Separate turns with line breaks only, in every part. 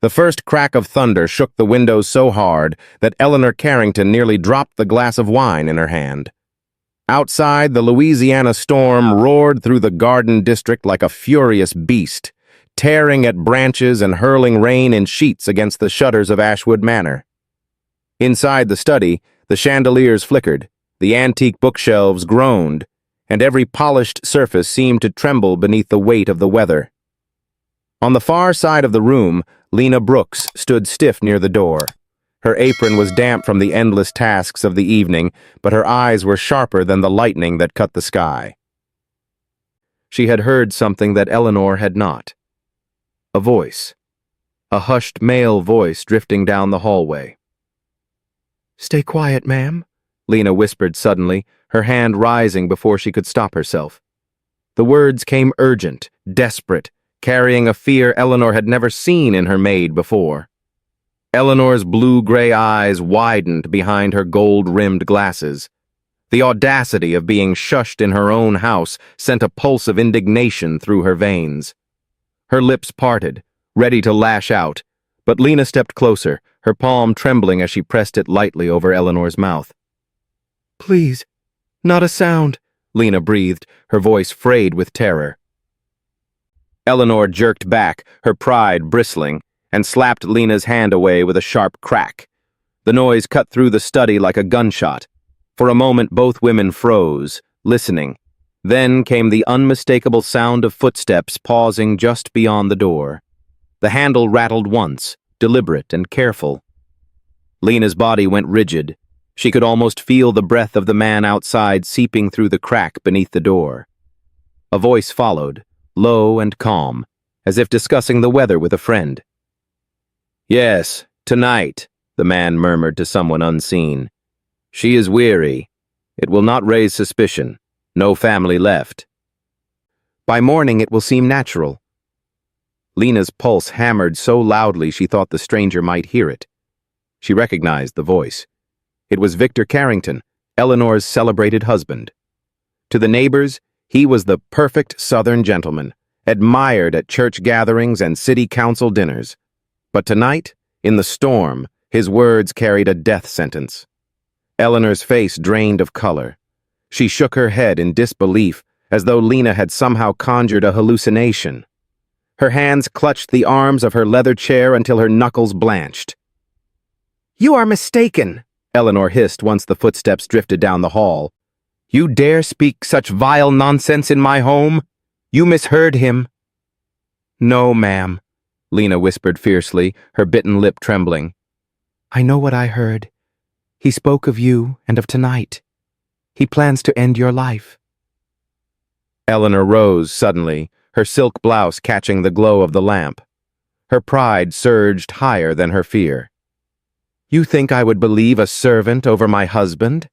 The first crack of thunder shook the windows so hard that Eleanor Carrington nearly dropped the glass of wine in her hand. Outside, the Louisiana storm roared through the garden district like a furious beast, tearing at branches and hurling rain in sheets against the shutters of Ashwood Manor. Inside the study, the chandeliers flickered, the antique bookshelves groaned, and every polished surface seemed to tremble beneath the weight of the weather. On the far side of the room, Lena Brooks stood stiff near the door. Her apron was damp from the endless tasks of the evening, but her eyes were sharper than the lightning that cut the sky. She had heard something that Eleanor had not. A voice. A hushed male voice drifting down the hallway. "Stay quiet, ma'am," Lena whispered suddenly, her hand rising before she could stop herself. The words came urgent, desperate, carrying a fear Eleanor had never seen in her maid before. Eleanor's blue-gray eyes widened behind her gold-rimmed glasses. The audacity of being shushed in her own house sent a pulse of indignation through her veins. Her lips parted, ready to lash out, but Lena stepped closer, her palm trembling as she pressed it lightly over Eleanor's mouth. "Please, not a sound," Lena breathed, her voice frayed with terror. Eleanor jerked back, her pride bristling, and slapped Lena's hand away with a sharp crack. The noise cut through the study like a gunshot. For a moment both women froze, listening. Then came the unmistakable sound of footsteps pausing just beyond the door. The handle rattled once, deliberate and careful. Lena's body went rigid. She could almost feel the breath of the man outside seeping through the crack beneath the door. A voice followed, low and calm, as if discussing the weather with a friend. "Yes, tonight," the man murmured to someone unseen. "She is weary. It will not raise suspicion. No family left. By morning it will seem natural." Lena's pulse hammered so loudly she thought the stranger might hear it. She recognized the voice. It was Victor Carrington, Eleanor's celebrated husband. To the neighbors, he was the perfect Southern gentleman, admired at church gatherings and city council dinners. But tonight, in the storm, his words carried a death sentence. Eleanor's face drained of color. She shook her head in disbelief, as though Lena had somehow conjured a hallucination. Her hands clutched the arms of her leather chair until her knuckles blanched. "You are mistaken," Eleanor hissed once the footsteps drifted down the hall. "You dare speak such vile nonsense in my home? You misheard him." "No, ma'am," Lena whispered fiercely, her bitten lip trembling. "I know what I heard. He spoke of you and of tonight. He plans to end your life." Eleanor rose suddenly, her silk blouse catching the glow of the lamp. Her pride surged higher than her fear. "You think I would believe a servant over my husband?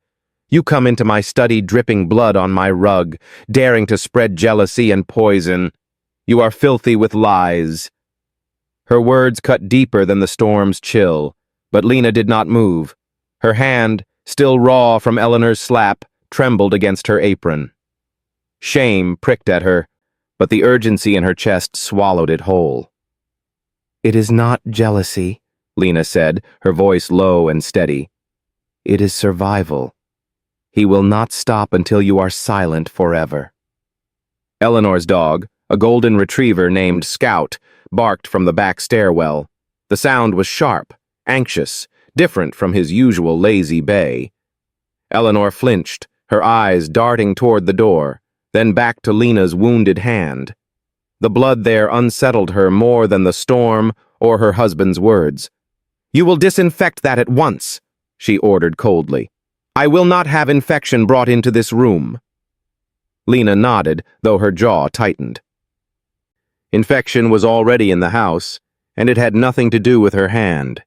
You come into my study dripping blood on my rug, daring to spread jealousy and poison. You are filthy with lies." Her words cut deeper than the storm's chill, but Lena did not move. Her hand, still raw from Eleanor's slap, trembled against her apron. Shame pricked at her, but the urgency in her chest swallowed it whole. "It is not jealousy," Lena said, her voice low and steady. "It is survival. He will not stop until you are silent forever." Eleanor's dog, a golden retriever named Scout, barked from the back stairwell. The sound was sharp, anxious, different from his usual lazy bay. Eleanor flinched, her eyes darting toward the door, then back to Lena's wounded hand. The blood there unsettled her more than the storm or her husband's words. "You will disinfect that at once," she ordered coldly. "I will not have infection brought into this room." Lena nodded, though her jaw tightened. Infection was already in the house, and it had nothing to do with her hand.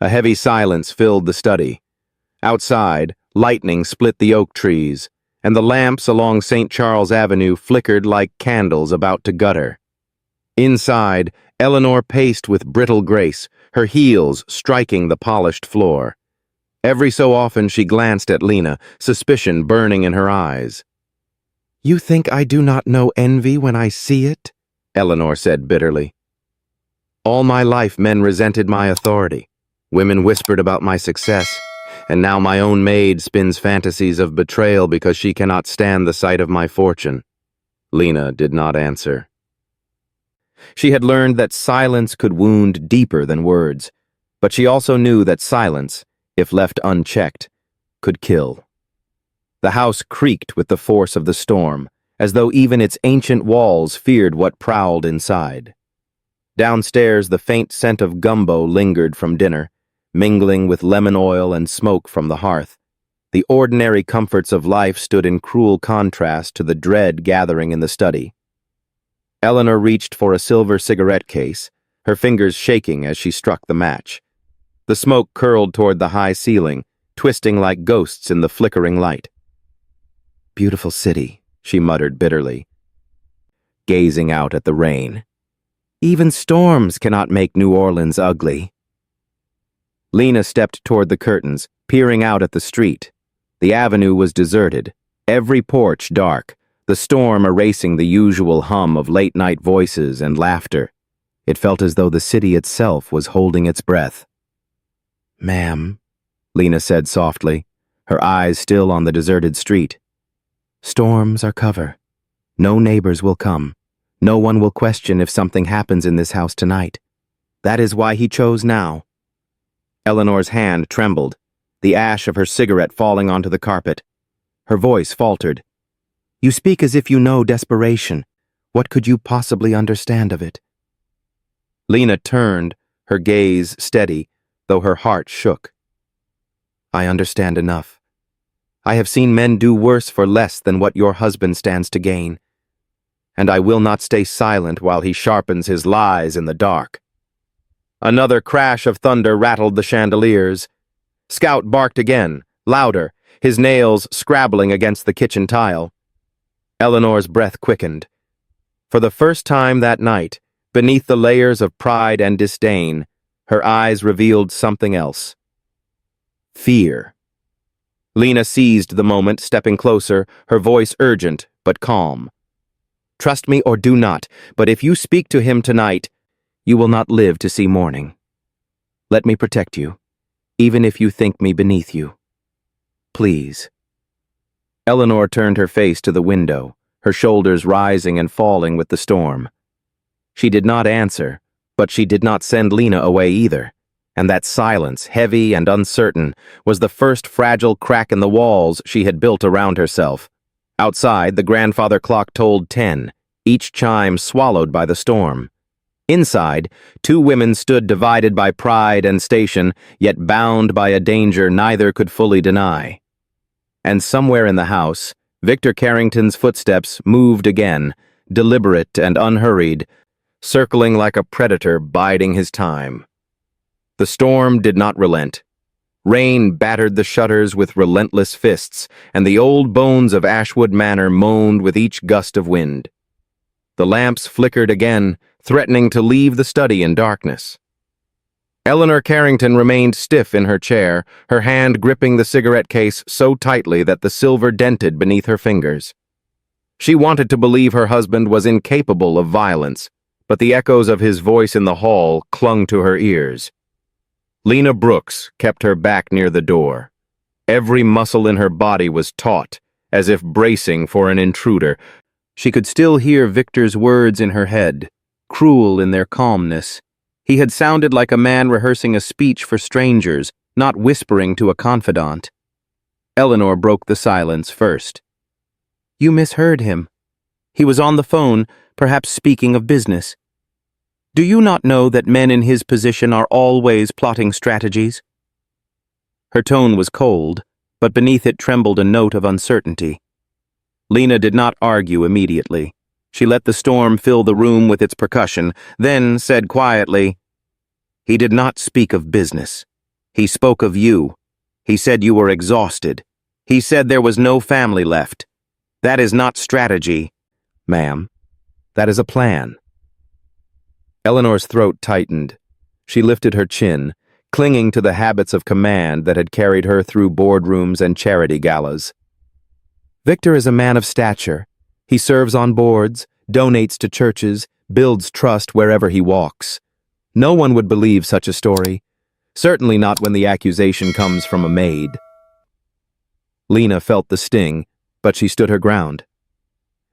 A heavy silence filled the study. Outside, lightning split the oak trees, and the lamps along St. Charles Avenue flickered like candles about to gutter. Inside, Eleanor paced with brittle grace, her heels striking the polished floor. Every so often she glanced at Lena, suspicion burning in her eyes. "You think I do not know envy when I see it?" Eleanor said bitterly. All my life men resented my authority. Women whispered about my success, and now my own maid spins fantasies of betrayal because she cannot stand the sight of my fortune. Lena did not answer. She had learned that silence could wound deeper than words, but she also knew that silence, if left unchecked, could kill. The house creaked with the force of the storm, as though even its ancient walls feared what prowled inside. Downstairs, the faint scent of gumbo lingered from dinner, mingling with lemon oil and smoke from the hearth. The ordinary comforts of life stood in cruel contrast to the dread gathering in the study. Eleanor reached for a silver cigarette case, her fingers shaking as she struck the match. The smoke curled toward the high ceiling, twisting like ghosts in the flickering light. "Beautiful city," she muttered bitterly, gazing out at the rain. "Even storms cannot make New Orleans ugly." Lena stepped toward the curtains, peering out at the street. The avenue was deserted, every porch dark, the storm erasing the usual hum of late-night voices and laughter. It felt as though the city itself was holding its breath. "Ma'am," Lena said softly, her eyes still on the deserted street. "Storms are cover. No neighbors will come. No one will question if something happens in this house tonight. That is why he chose now." Eleanor's hand trembled, the ash of her cigarette falling onto the carpet. Her voice faltered. "You speak as if you know desperation. What could you possibly understand of it?" Lena turned, her gaze steady, though her heart shook. "I understand enough. I have seen men do worse for less than what your husband stands to gain. And I will not stay silent while he sharpens his lies in the dark." Another crash of thunder rattled the chandeliers. Scout barked again, louder, his nails scrabbling against the kitchen tile. Eleanor's breath quickened. For the first time that night, beneath the layers of pride and disdain, her eyes revealed something else. Fear. Lena seized the moment, stepping closer, her voice urgent but calm. "Trust me or do not, but if you speak to him tonight, you will not live to see morning. Let me protect you, even if you think me beneath you. Please." Eleanor turned her face to the window, her shoulders rising and falling with the storm. She did not answer, but she did not send Lena away either, and that silence, heavy and uncertain, was the first fragile crack in the walls she had built around herself. Outside, the grandfather clock tolled 10, each chime swallowed by the storm. Inside, two women stood divided by pride and station, yet bound by a danger neither could fully deny. And somewhere in the house, Victor Carrington's footsteps moved again, deliberate and unhurried, circling like a predator biding his time. The storm did not relent. Rain battered the shutters with relentless fists, and the old bones of Ashwood Manor moaned with each gust of wind. The lamps flickered again, threatening to leave the study in darkness. Eleanor Carrington remained stiff in her chair, her hand gripping the cigarette case so tightly that the silver dented beneath her fingers. She wanted to believe her husband was incapable of violence, but the echoes of his voice in the hall clung to her ears. Lena Brooks kept her back near the door. Every muscle in her body was taut, as if bracing for an intruder. She could still hear Victor's words in her head, cruel in their calmness. He had sounded like a man rehearsing a speech for strangers, not whispering to a confidant. Eleanor broke the silence first. "You misheard him. He was on the phone, perhaps speaking of business. Do you not know that men in his position are always plotting strategies?" Her tone was cold, but beneath it trembled a note of uncertainty. Lena did not argue immediately. She let the storm fill the room with its percussion, then said quietly, "He did not speak of business. He spoke of you. He said you were exhausted. He said there was no family left. That is not strategy, ma'am. That is a plan." Eleanor's throat tightened. She lifted her chin, clinging to the habits of command that had carried her through boardrooms and charity galas. "Victor is a man of stature. He serves on boards, donates to churches, builds trust wherever he walks. No one would believe such a story, certainly not when the accusation comes from a maid. Lena felt the sting, but she stood her ground.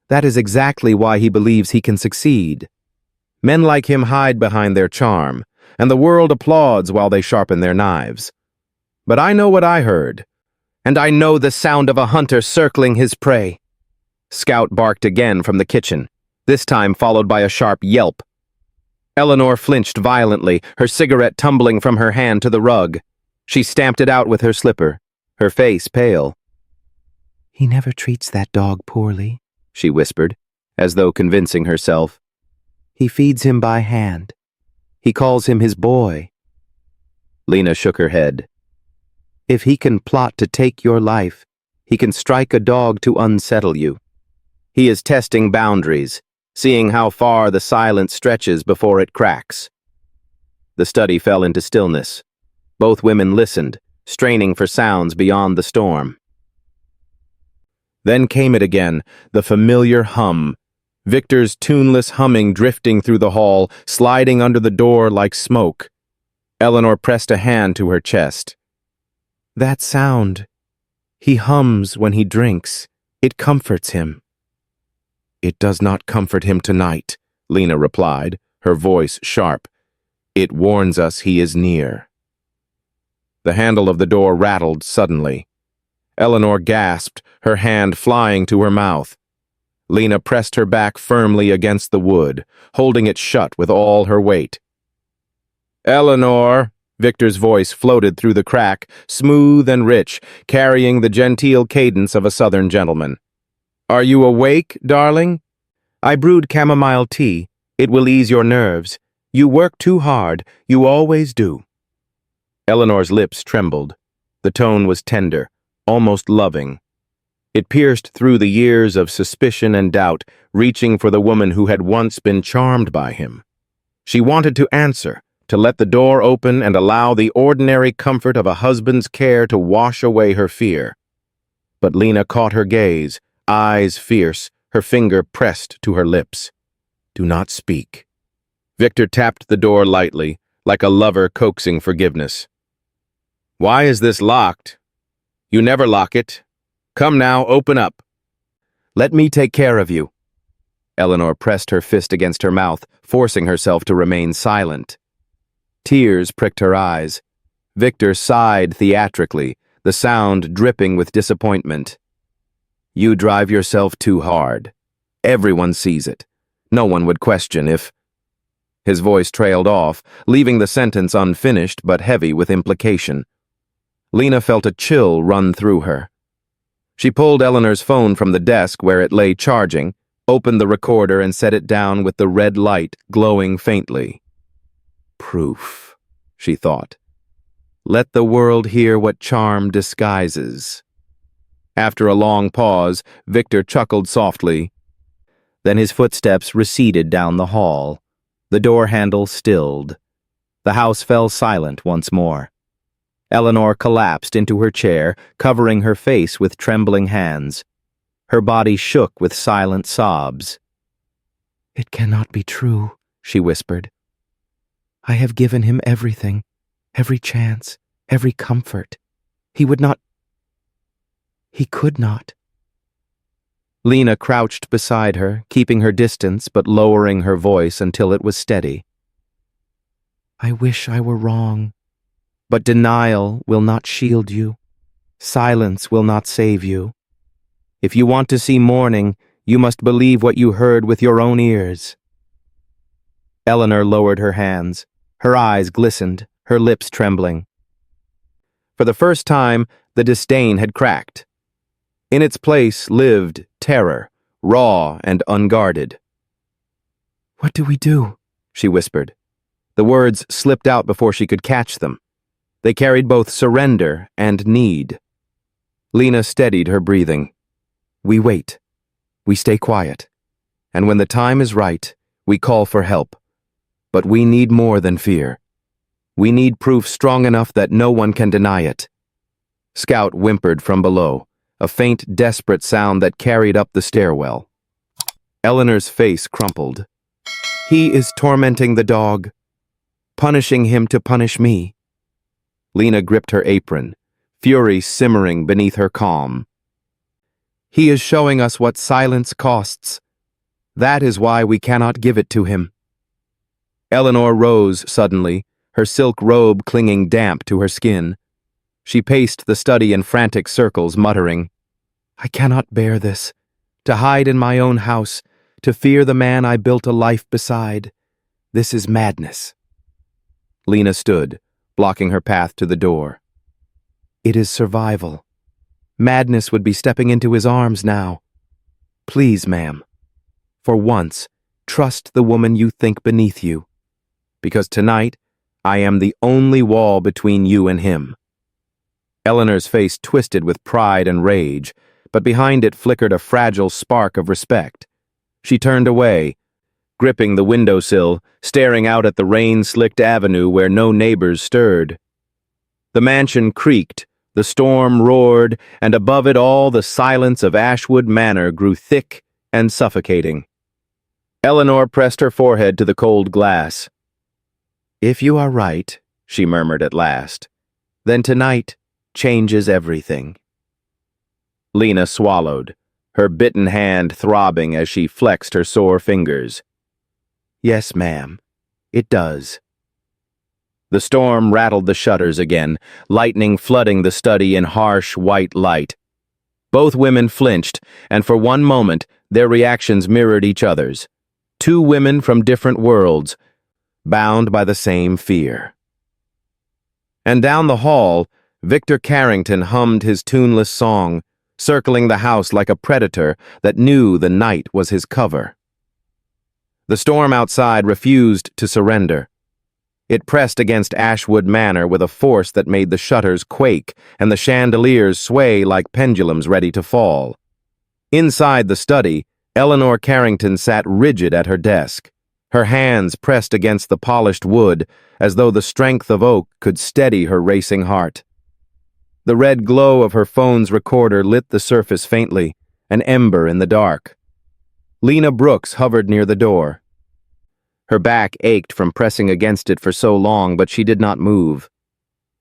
That is exactly why he believes he can succeed. Men like him hide behind their charm, and the world applauds while they sharpen their knives. But I know what I heard, and I know the sound of a hunter circling his prey. Scout barked again from the kitchen, this time followed by a sharp yelp. Eleanor flinched violently, her cigarette tumbling from her hand to the rug. She stamped it out with her slipper, her face pale. "He never treats that dog poorly," she whispered, as though convincing herself. "He feeds him by hand. He calls him his boy." Lena shook her head. "If he can plot to take your life, he can strike a dog to unsettle you. He is testing boundaries, seeing how far the silence stretches before it cracks." The study fell into stillness. Both women listened, straining for sounds beyond the storm. Then came it again, the familiar hum. Victor's tuneless humming drifting through the hall, sliding under the door like smoke. Eleanor pressed a hand to her chest. "That sound. He hums when he drinks. It comforts him." "It does not comfort him tonight," Lena replied, her voice sharp. "It warns us he is near." The handle of the door rattled suddenly. Eleanor gasped, her hand flying to her mouth. Lena pressed her back firmly against the wood, holding it shut with all her weight. "Eleanor," Victor's voice floated through the crack, smooth and rich, carrying the genteel cadence of a southern gentleman. "Are you awake, darling? I brewed chamomile tea. It will ease your nerves. You work too hard. You always do." Eleanor's lips trembled. The tone was tender, almost loving. It pierced through the years of suspicion and doubt, reaching for the woman who had once been charmed by him. She wanted to answer, to let the door open and allow the ordinary comfort of a husband's care to wash away her fear. But Lena caught her gaze, eyes fierce, her finger pressed to her lips. "Do not speak." Victor tapped the door lightly, like a lover coaxing forgiveness. "Why is this locked? You never lock it. Come now, open up." "Let me take care of you." Eleanor pressed her fist against her mouth, forcing herself to remain silent. Tears pricked her eyes. Victor sighed theatrically, the sound dripping with disappointment. "You drive yourself too hard. Everyone sees it. No one would question if—" His voice trailed off, leaving the sentence unfinished but heavy with implication. Lena felt a chill run through her. She pulled Eleanor's phone from the desk where it lay charging, opened the recorder and set it down with the red light glowing faintly. "Proof," she thought. "Let the world hear what charm disguises." After a long pause, Victor chuckled softly. Then his footsteps receded down the hall. The door handle stilled. The house fell silent once more. Eleanor collapsed into her chair, covering her face with trembling hands. Her body shook with silent sobs. "It cannot be true," she whispered. "I have given him everything, every chance, every comfort. He would not. He could not." Lena crouched beside her, keeping her distance but lowering her voice until it was steady. "I wish I were wrong. But denial will not shield you. Silence will not save you. If you want to see morning, you must believe what you heard with your own ears." Eleanor lowered her hands. Her eyes glistened, her lips trembling. For the first time, the disdain had cracked. In its place lived terror, raw and unguarded. "What do we do?" she whispered. The words slipped out before she could catch them. They carried both surrender and need. Lena steadied her breathing. "We wait. We stay quiet. And when the time is right, we call for help. But we need more than fear. We need proof strong enough that no one can deny it." Scout whimpered from below, a faint, desperate sound that carried up the stairwell. Eleanor's face crumpled. "He is tormenting the dog." punishing him to punish me. Lena gripped her apron, fury simmering beneath her calm. He is showing us what silence costs. That is why we cannot give it to him. Eleanor rose suddenly, her silk robe clinging damp to her skin. She paced the study in frantic circles, muttering, I cannot bear this. To hide in my own house, to fear the man I built a life beside. This is madness. Lena stood, blocking her path to the door. It is survival. Madness would be stepping into his arms now. Please, ma'am. For once, trust the woman you think beneath you. Because tonight, I am the only wall between you and him. Eleanor's face twisted with pride and rage, but behind it flickered a fragile spark of respect. She turned away, gripping the windowsill, staring out at the rain-slicked avenue where no neighbors stirred. The mansion creaked, the storm roared, and above it all the silence of Ashwood Manor grew thick and suffocating. Eleanor pressed her forehead to the cold glass. If you are right, she murmured at last, then tonight changes everything. Lena swallowed, her bitten hand throbbing as she flexed her sore fingers. Yes, ma'am, it does. The storm rattled the shutters again, lightning flooding the study in harsh white light. Both women flinched, and for one moment their reactions mirrored each other's. Two women from different worlds, bound by the same fear. And down the hall, Victor Carrington hummed his tuneless song, circling the house like a predator that knew the night was his cover. The storm outside refused to surrender. It pressed against Ashwood Manor with a force that made the shutters quake and the chandeliers sway like pendulums ready to fall. Inside the study, Eleanor Carrington sat rigid at her desk, her hands pressed against the polished wood as though the strength of oak could steady her racing heart. The red glow of her phone's recorder lit the surface faintly, an ember in the dark. Lena Brooks hovered near the door. Her back ached from pressing against it for so long, but she did not move.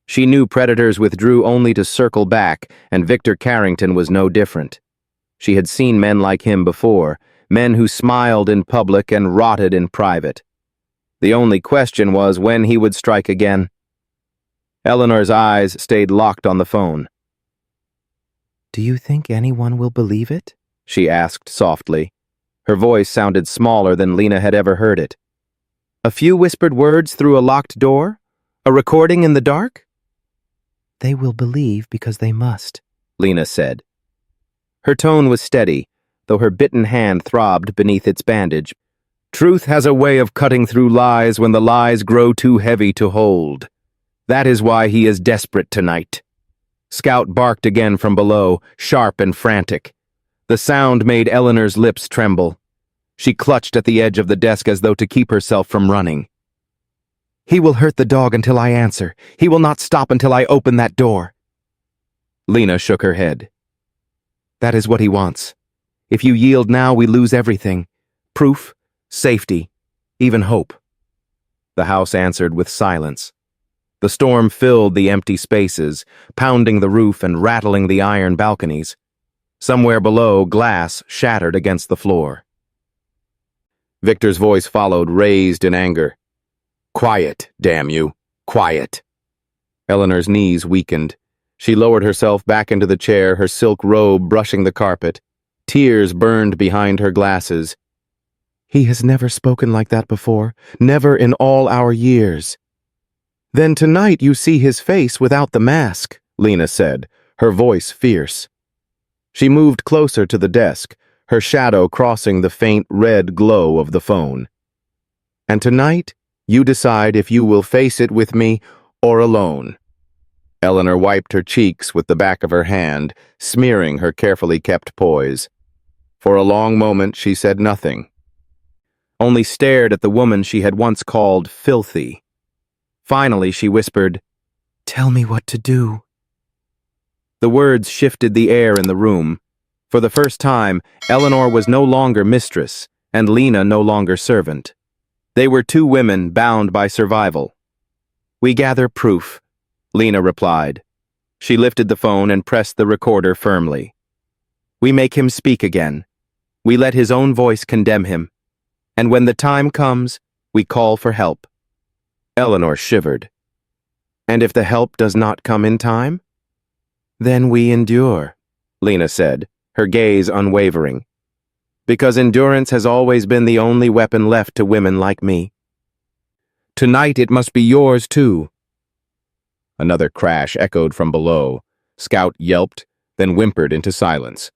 She knew predators withdrew only to circle back, and Victor Carrington was no different. She had seen men like him before, men who smiled in public and rotted in private. The only question was when he would strike again. Eleanor's eyes stayed locked on the phone. Do you think anyone will believe it? She asked softly. Her voice sounded smaller than Lena had ever heard it. A few whispered words through a locked door? A recording in the dark? They will believe because they must, Lena said. Her tone was steady, though her bitten hand throbbed beneath its bandage. Truth has a way of cutting through lies when the lies grow too heavy to hold. That is why he is desperate tonight. Scout barked again from below, sharp and frantic. The sound made Eleanor's lips tremble. She clutched at the edge of the desk as though to keep herself from running. He will hurt the dog until I answer. He will not stop until I open that door. Lena shook her head. That is what he wants. If you yield now, we lose everything. Proof, safety, even hope. The house answered with silence. The storm filled the empty spaces, pounding the roof and rattling the iron balconies. Somewhere below, glass shattered against the floor. Victor's voice followed, raised in anger. Quiet, damn you. Quiet. Eleanor's knees weakened. She lowered herself back into the chair, her silk robe brushing the carpet. Tears burned behind her glasses. He has never spoken like that before, never in all our years. Then tonight you see his face without the mask, Lena said, her voice fierce. She moved closer to the desk, her shadow crossing the faint red glow of the phone. And tonight, you decide if you will face it with me or alone. Eleanor wiped her cheeks with the back of her hand, smearing her carefully kept poise. For a long moment she said nothing, only stared at the woman she had once called filthy. Finally she whispered, Tell me what to do. The words shifted the air in the room. For the first time, Eleanor was no longer mistress, and Lena no longer servant. They were two women bound by survival, We gather proof, Lena replied. She lifted the phone and pressed the recorder firmly. We make him speak again. We let his own voice condemn him. And when the time comes, we call for help. Eleanor shivered. And if the help does not come in time? Then we endure, Lena said, her gaze unwavering. Because endurance has always been the only weapon left to women like me. Tonight it must be yours too. Another crash echoed from below. Scout yelped, then whimpered into silence.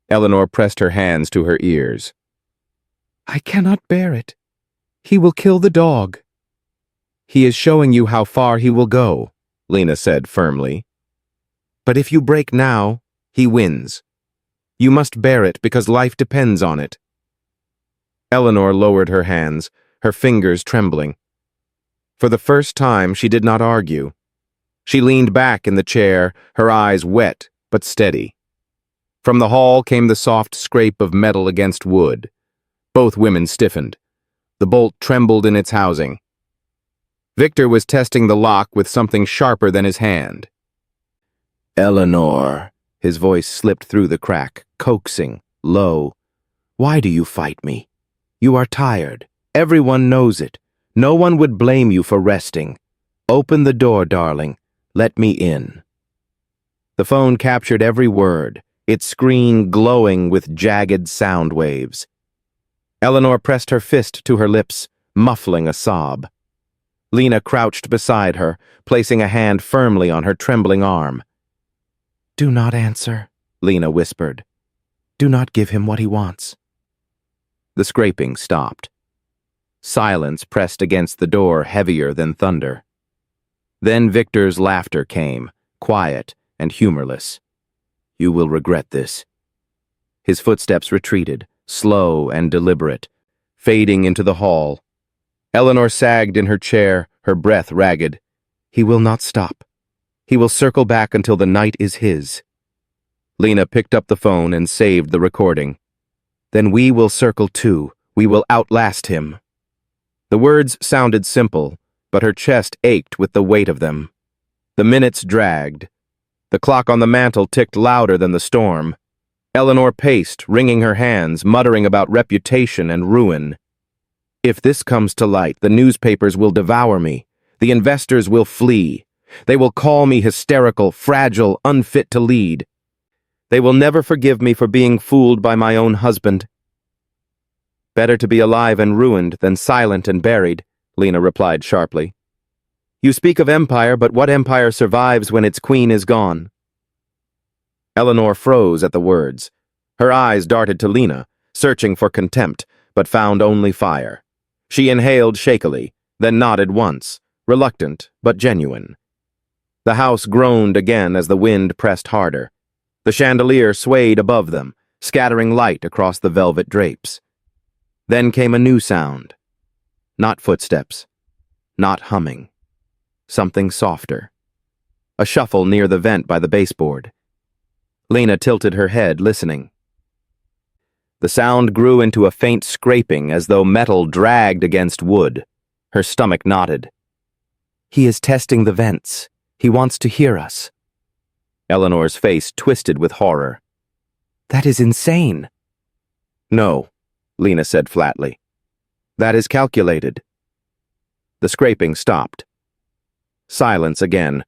Eleanor pressed her hands to her ears. I cannot bear it. He will kill the dog. He is showing you how far he will go, Lena said firmly. But if you break now, he wins. You must bear it because life depends on it. Eleanor lowered her hands, her fingers trembling. For the first time, she did not argue. She leaned back in the chair, her eyes wet but steady. From the hall came the soft scrape of metal against wood. Both women stiffened. The bolt trembled in its housing. Victor was testing the lock with something sharper than his hand. Eleanor, his voice slipped through the crack, coaxing, low. Why do you fight me? You are tired. Everyone knows it. No one would blame you for resting. Open the door, darling. Let me in. The phone captured every word, its screen glowing with jagged sound waves. Eleanor pressed her fist to her lips, muffling a sob. Lena crouched beside her, placing a hand firmly on her trembling arm. Do not answer, Lena whispered. Do not give him what he wants. The scraping stopped. Silence pressed against the door heavier than thunder. Then Victor's laughter came, quiet and humorless. You will regret this. His footsteps retreated, slow and deliberate, fading into the hall. Eleanor sagged in her chair, her breath ragged. He will not stop. He will circle back until the night is his. Lena picked up the phone and saved the recording. Then we will circle too. We will outlast him. The words sounded simple, but her chest ached with the weight of them. The minutes dragged. The clock on the mantel ticked louder than the storm. Eleanor paced, wringing her hands, muttering about reputation and ruin. If this comes to light, the newspapers will devour me. The investors will flee. They will call me hysterical, fragile, unfit to lead. They will never forgive me for being fooled by my own husband. Better to be alive and ruined than silent and buried, Lena replied sharply. You speak of empire, but what empire survives when its queen is gone? Eleanor froze at the words. Her eyes darted to Lena, searching for contempt, but found only fire. She inhaled shakily, then nodded once, reluctant but genuine. The house groaned again as the wind pressed harder. The chandelier swayed above them, scattering light across the velvet drapes. Then came a new sound. Not footsteps, not humming. Something softer. A shuffle near the vent by the baseboard. Lena tilted her head, listening. The sound grew into a faint scraping as though metal dragged against wood. Her stomach knotted. He is testing the vents. He wants to hear us. Eleanor's face twisted with horror. That is insane. No, Lena said flatly. That is calculated. The scraping stopped. Silence again.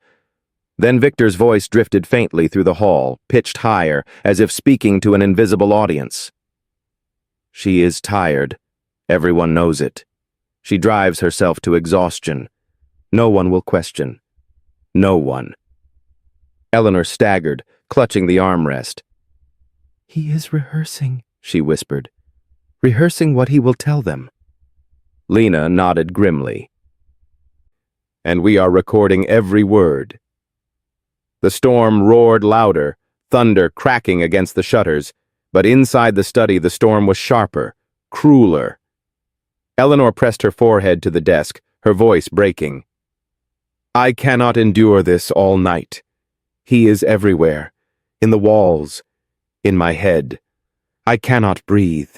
Then Victor's voice drifted faintly through the hall, pitched higher, as if speaking to an invisible audience. She is tired. Everyone knows it. She drives herself to exhaustion. No one will question. No one. Eleanor staggered, clutching the armrest. He is rehearsing, she whispered. Rehearsing what he will tell them. Lena nodded grimly. And we are recording every word. The storm roared louder, thunder cracking against the shutters, but inside the study the storm was sharper, crueler. Eleanor pressed her forehead to the desk, her voice breaking. I cannot endure this all night. He is everywhere, in the walls, in my head. I cannot breathe.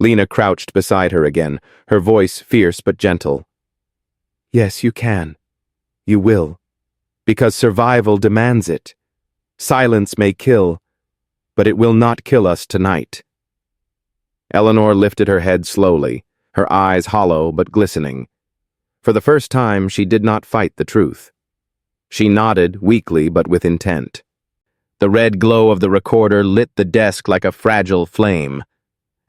Lena crouched beside her again, her voice fierce but gentle.
Yes, you can. You will. Because survival demands it. Silence may kill, but it will not kill us tonight.
Eleanor lifted her head slowly, her eyes hollow but glistening. For the first time, she did not fight the truth. She nodded, weakly but with intent. The red glow of the recorder lit the desk like a fragile flame.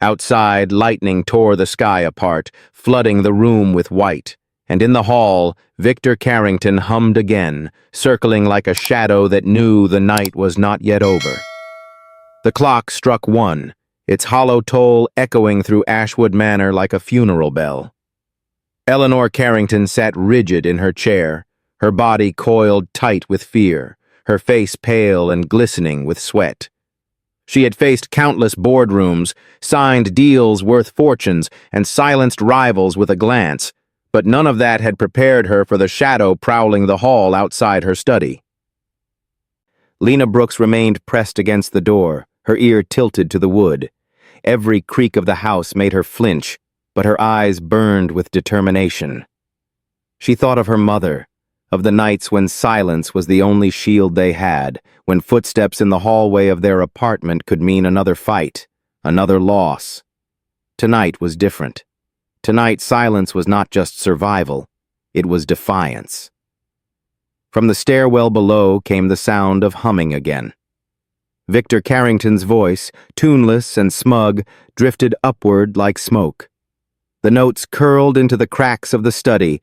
Outside, lightning tore the sky apart, flooding the room with white. And in the hall, Victor Carrington hummed again, circling like a shadow that knew the night was not yet over. The clock struck 1, its hollow toll echoing through Ashwood Manor like a funeral bell. Eleanor Carrington sat rigid in her chair, her body coiled tight with fear, her face pale and glistening with sweat. She had faced countless boardrooms, signed deals worth fortunes, and silenced rivals with a glance, but none of that had prepared her for the shadow prowling the hall outside her study. Lena Brooks remained pressed against the door, her ear tilted to the wood. Every creak of the house made her flinch, but her eyes burned with determination. She thought of her mother, of the nights when silence was the only shield they had, when footsteps in the hallway of their apartment could mean another fight, another loss. Tonight was different. Tonight, silence was not just survival, it was defiance. From the stairwell below came the sound of humming again. Victor Carrington's voice, tuneless and smug, drifted upward like smoke. The notes curled into the cracks of the study,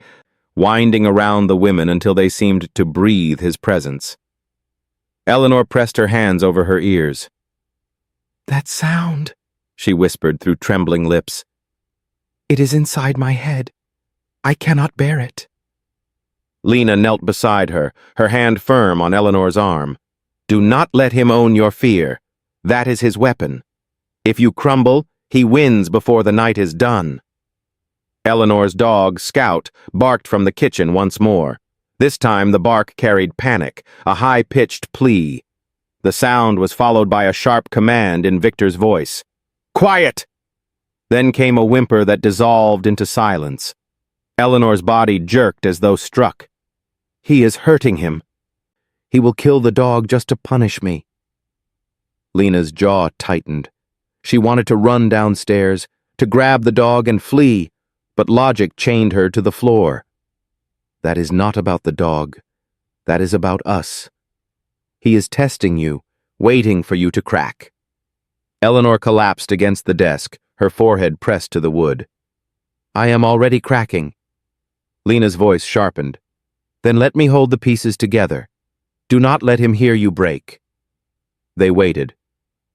winding around the women until they seemed to breathe his presence. Eleanor pressed her hands over her ears.
That sound,
she whispered through trembling lips.
It is inside my head. I cannot bear it.
Lena knelt beside her, her hand firm on Eleanor's arm. Do not let him own your fear. That is his weapon. If you crumble, he wins before the night is done. Eleanor's dog, Scout, barked from the kitchen once more. This time the bark carried panic, a high-pitched plea. The sound was followed by a sharp command in Victor's voice. Quiet! Then came a whimper that dissolved into silence. Eleanor's body jerked as though struck. He is hurting him. He will kill the dog just to punish me. Lena's jaw tightened. She wanted to run downstairs, to grab the dog and flee, but logic chained her to the floor. That is not about the dog. That is about us. He is testing you, waiting for you to crack. Eleanor collapsed against the desk, her forehead pressed to the wood. I am already cracking. Lena's voice sharpened. Then let me hold the pieces together. Do not let him hear you break. They waited.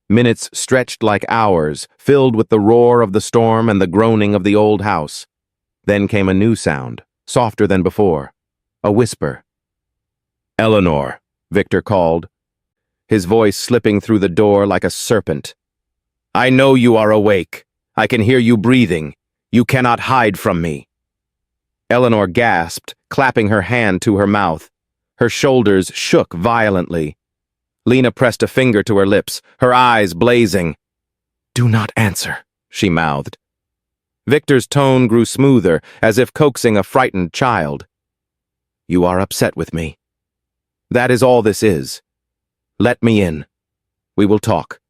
Minutes stretched like hours, filled with the roar of the storm and the groaning of the old house. Then came a new sound, softer than before. A whisper. Eleanor, Victor called, his voice slipping through the door like a serpent. I know you are awake. I can hear you breathing. You cannot hide from me. Eleanor gasped, clapping her hand to her mouth. Her shoulders shook violently. Lena pressed a finger to her lips, her eyes blazing. Do not answer, she mouthed. Victor's tone grew smoother, as if coaxing a frightened child. You are upset with me. That is all this is. Let me in. We will talk.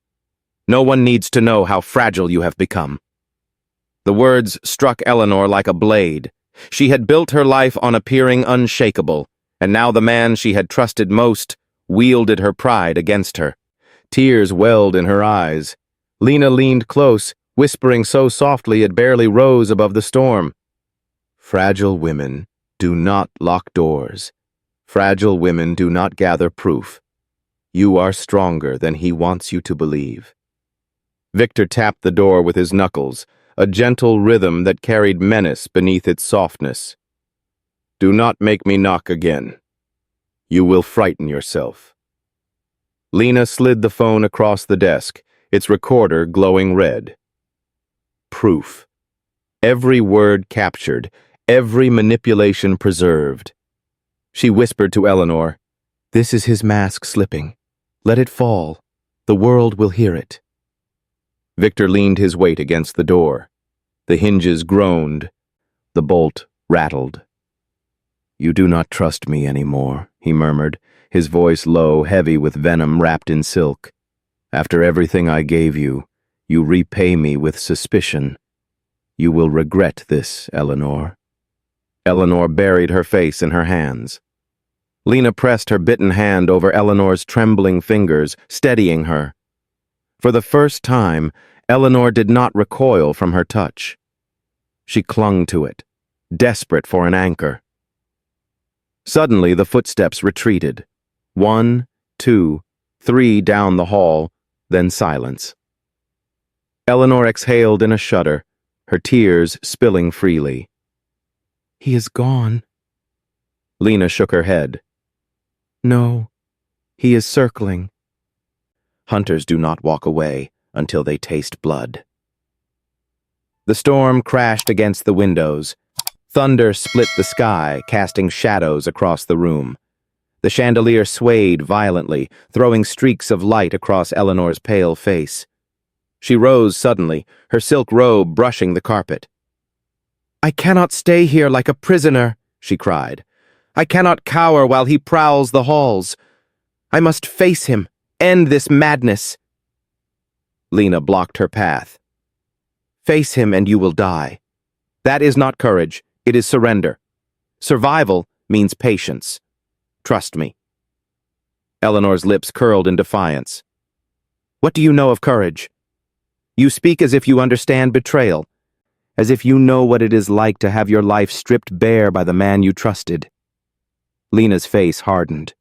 No one needs to know how fragile you have become. The words struck Eleanor like a blade. She had built her life on appearing unshakable, and now the man she had trusted most wielded her pride against her. Tears welled in her eyes. Lena leaned close, whispering so softly it barely rose above the storm. Fragile women do not lock doors. Fragile women do not gather proof. You are stronger than he wants you to believe. Victor tapped the door with his knuckles, a gentle rhythm that carried menace beneath its softness. Do not make me knock again. You will frighten yourself. Lena slid the phone across the desk, its recorder glowing red. Proof. Every word captured, every manipulation preserved. She whispered to Eleanor, This is his mask slipping. Let it fall. The world will hear it. Victor leaned his weight against the door. The hinges groaned. The bolt rattled. You do not trust me anymore, he murmured, his voice low, heavy with venom wrapped in silk. After everything I gave you, you repay me with suspicion. You will regret this, Eleanor. Eleanor buried her face in her hands. Lena pressed her bitten hand over Eleanor's trembling fingers, steadying her. For the first time, Eleanor did not recoil from her touch. She clung to it, desperate for an anchor. Suddenly, the footsteps retreated. 1, 2, 3 down the hall, then silence. Eleanor exhaled in a shudder, her tears spilling freely. He is gone. Lena shook her head. No, he is circling. Hunters do not walk away until they taste blood. The storm crashed against the windows. Thunder split the sky, casting shadows across the room. The chandelier swayed violently, throwing streaks of light across Eleanor's pale face. She rose suddenly, her silk robe brushing the carpet. I cannot stay here like a prisoner, she cried. I cannot cower while he prowls the halls. I must face him, end this madness. Lena blocked her path. Face him and you will die. That is not courage, it is surrender. Survival means patience. Trust me. Eleanor's lips curled in defiance. What do you know of courage? You speak as if you understand betrayal, as if you know what it is like to have your life stripped bare by the man you trusted. Lena's face hardened.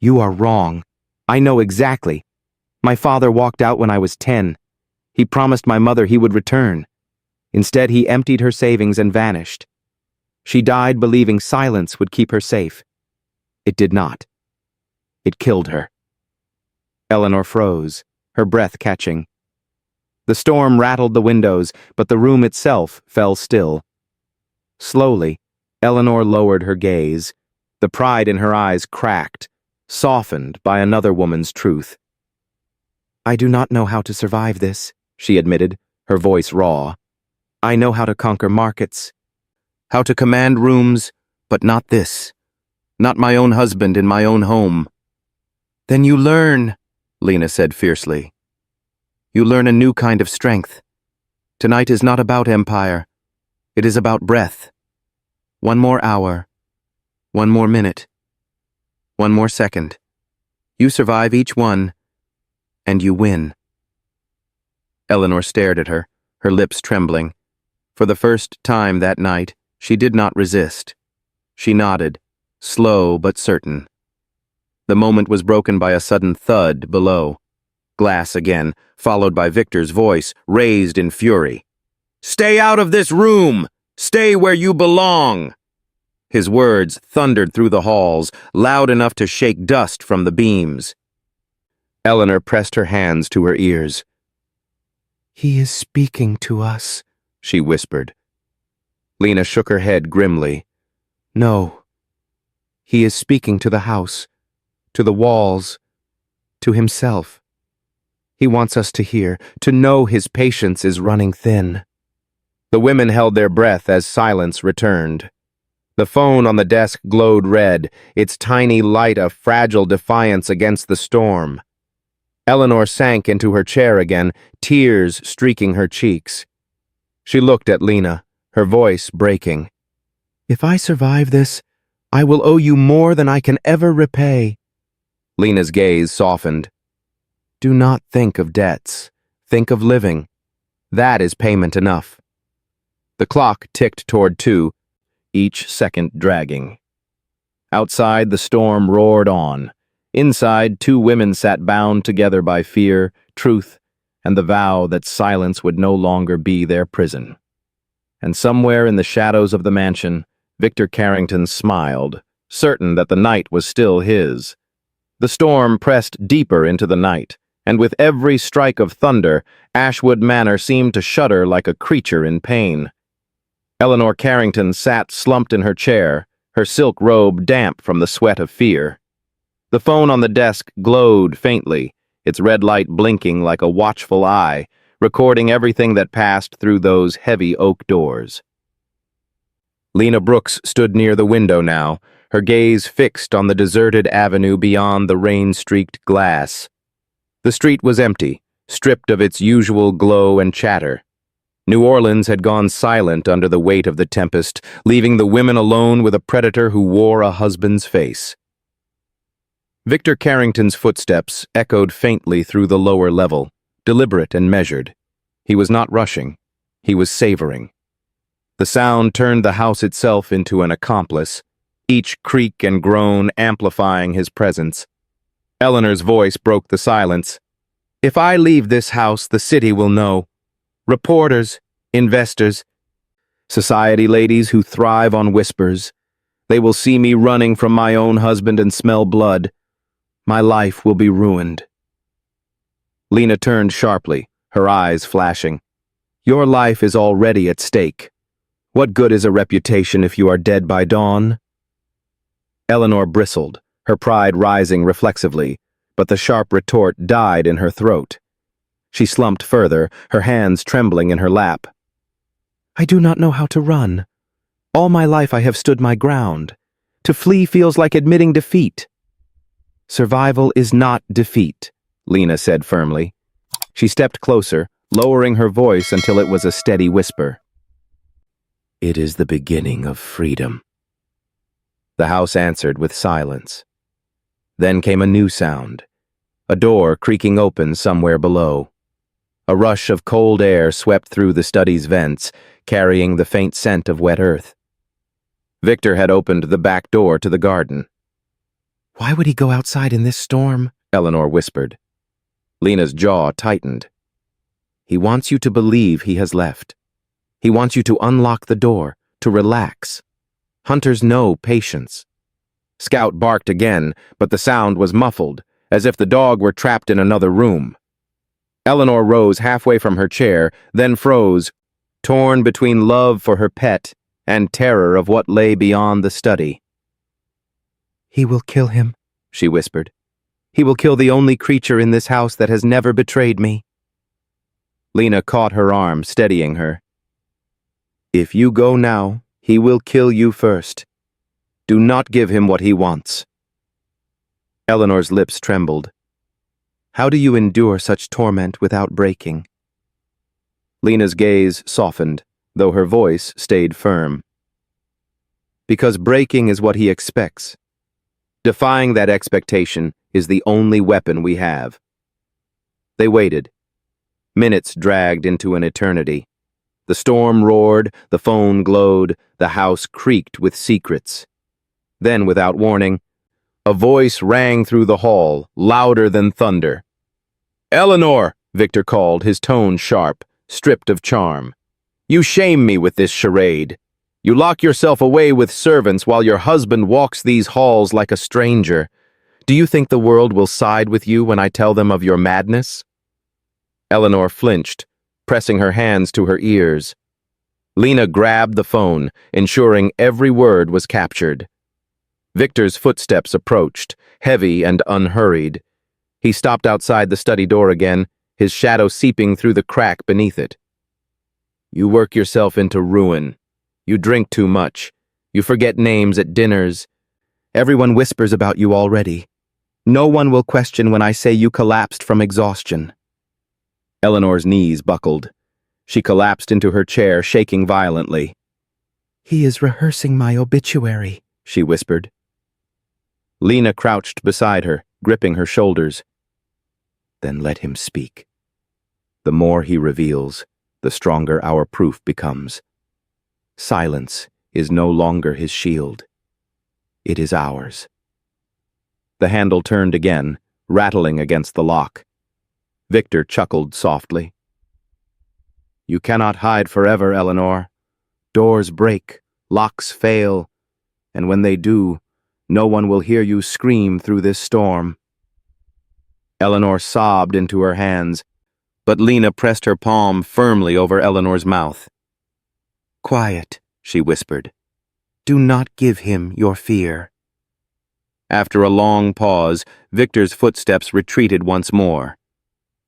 You are wrong. I know exactly. My father walked out when I was 10. He promised my mother he would return. Instead, he emptied her savings and vanished. She died believing silence would keep her safe. It did not. It killed her. Eleanor froze, her breath catching. The storm rattled the windows, but the room itself fell still. Slowly, Eleanor lowered her gaze. The pride in her eyes cracked, softened by another woman's truth. I do not know how to survive this, she admitted, her voice raw. I know how to conquer markets, how to command rooms, but not this. Not my own husband in my own home. Then you learn, Lena said fiercely. You learn a new kind of strength. Tonight is not about empire. It is about breath. 1 more hour. 1 more minute. 1 more second. You survive each one, and you win. Eleanor stared at her, her lips trembling. For the first time that night, she did not resist. She nodded, slow but certain. The moment was broken by a sudden thud below. Glass again, followed by Victor's voice, raised in fury. Stay out of this room! Stay where you belong! His words thundered through the halls, loud enough to shake dust from the beams. Eleanor pressed her hands to her ears. He is speaking to us, she whispered. Lena shook her head grimly. No. He is speaking to the house, to the walls, to himself. He wants us to hear, to know his patience is running thin. The women held their breath as silence returned. The phone on the desk glowed red, its tiny light a fragile defiance against the storm. Eleanor sank into her chair again, tears streaking her cheeks. She looked at Lena, her voice breaking. If I survive this, I will owe you more than I can ever repay. Lena's gaze softened. Do not think of debts. Think of living. That is payment enough. The clock ticked toward 2, each second dragging. Outside, the storm roared on. Inside, 2 women sat bound together by fear, truth, and the vow that silence would no longer be their prison. And somewhere in the shadows of the mansion, Victor Carrington smiled, certain that the night was still his. The storm pressed deeper into the night, and with every strike of thunder, Ashwood Manor seemed to shudder like a creature in pain. Eleanor Carrington sat slumped in her chair, her silk robe damp from the sweat of fear. The phone on the desk glowed faintly, its red light blinking like a watchful eye, recording everything that passed through those heavy oak doors. Lena Brooks stood near the window now, her gaze fixed on the deserted avenue beyond the rain-streaked glass. The street was empty, stripped of its usual glow and chatter. New Orleans had gone silent under the weight of the tempest, leaving the women alone with a predator who wore a husband's face. Victor Carrington's footsteps echoed faintly through the lower level, deliberate and measured. He was not rushing. He was savoring. The sound turned the house itself into an accomplice, each creak and groan amplifying his presence. Eleanor's voice broke the silence. "If I leave this house, the city will know. Reporters, investors, society ladies who thrive on whispers. They will see me running from my own husband and smell blood. My life will be ruined." Lena turned sharply, her eyes flashing. "Your life is already at stake. What good is a reputation if you are dead by dawn?" Eleanor bristled, her pride rising reflexively, but the sharp retort died in her throat. She slumped further, her hands trembling in her lap. "I do not know how to run. All my life I have stood my ground. To flee feels like admitting defeat." "Survival is not defeat," Lena said firmly. She stepped closer, lowering her voice until it was a steady whisper. "It is the beginning of freedom." The house answered with silence. Then came a new sound, a door creaking open somewhere below. A rush of cold air swept through the study's vents, carrying the faint scent of wet earth. Victor had opened the back door to the garden. "Why would he go outside in this storm?" Eleanor whispered. Lena's jaw tightened. "He wants you to believe he has left. He wants you to unlock the door, to relax. Hunters know patience." Scout barked again, but the sound was muffled, as if the dog were trapped in another room. Eleanor rose halfway from her chair, then froze, torn between love for her pet and terror of what lay beyond the study. "He will kill him," she whispered. "He will kill the only creature in this house that has never betrayed me." Lena caught her arm, steadying her. "If you go now, he will kill you first. Do not give him what he wants." Eleanor's lips trembled. "How do you endure such torment without breaking?" Lena's gaze softened, though her voice stayed firm. "Because breaking is what he expects. Defying that expectation is the only weapon we have." They waited. Minutes dragged into an eternity. The storm roared, the phone glowed, the house creaked with secrets. Then, without warning, a voice rang through the hall, louder than thunder. "Eleanor!" Victor called, his tone sharp, stripped of charm. "You shame me with this charade. You lock yourself away with servants while your husband walks these halls like a stranger. Do you think the world will side with you when I tell them of your madness?" Eleanor flinched, pressing her hands to her ears. Lena grabbed the phone, ensuring every word was captured. Victor's footsteps approached, heavy and unhurried. He stopped outside the study door again, his shadow seeping through the crack beneath it. "You work yourself into ruin. You drink too much. You forget names at dinners. Everyone whispers about you already. No one will question when I say you collapsed from exhaustion." Eleanor's knees buckled. She collapsed into her chair, shaking violently. "He is rehearsing my obituary," she whispered. Lena crouched beside her, gripping her shoulders. "Then let him speak. The more he reveals, the stronger our proof becomes. Silence is no longer his shield. It is ours." The handle turned again, rattling against the lock. Victor chuckled softly. "You cannot hide forever, Eleanor. Doors break, locks fail, and when they do, no one will hear you scream through this storm." Eleanor sobbed into her hands, but Lena pressed her palm firmly over Eleanor's mouth. "Quiet," she whispered. "Do not give him your fear." After a long pause, Victor's footsteps retreated once more.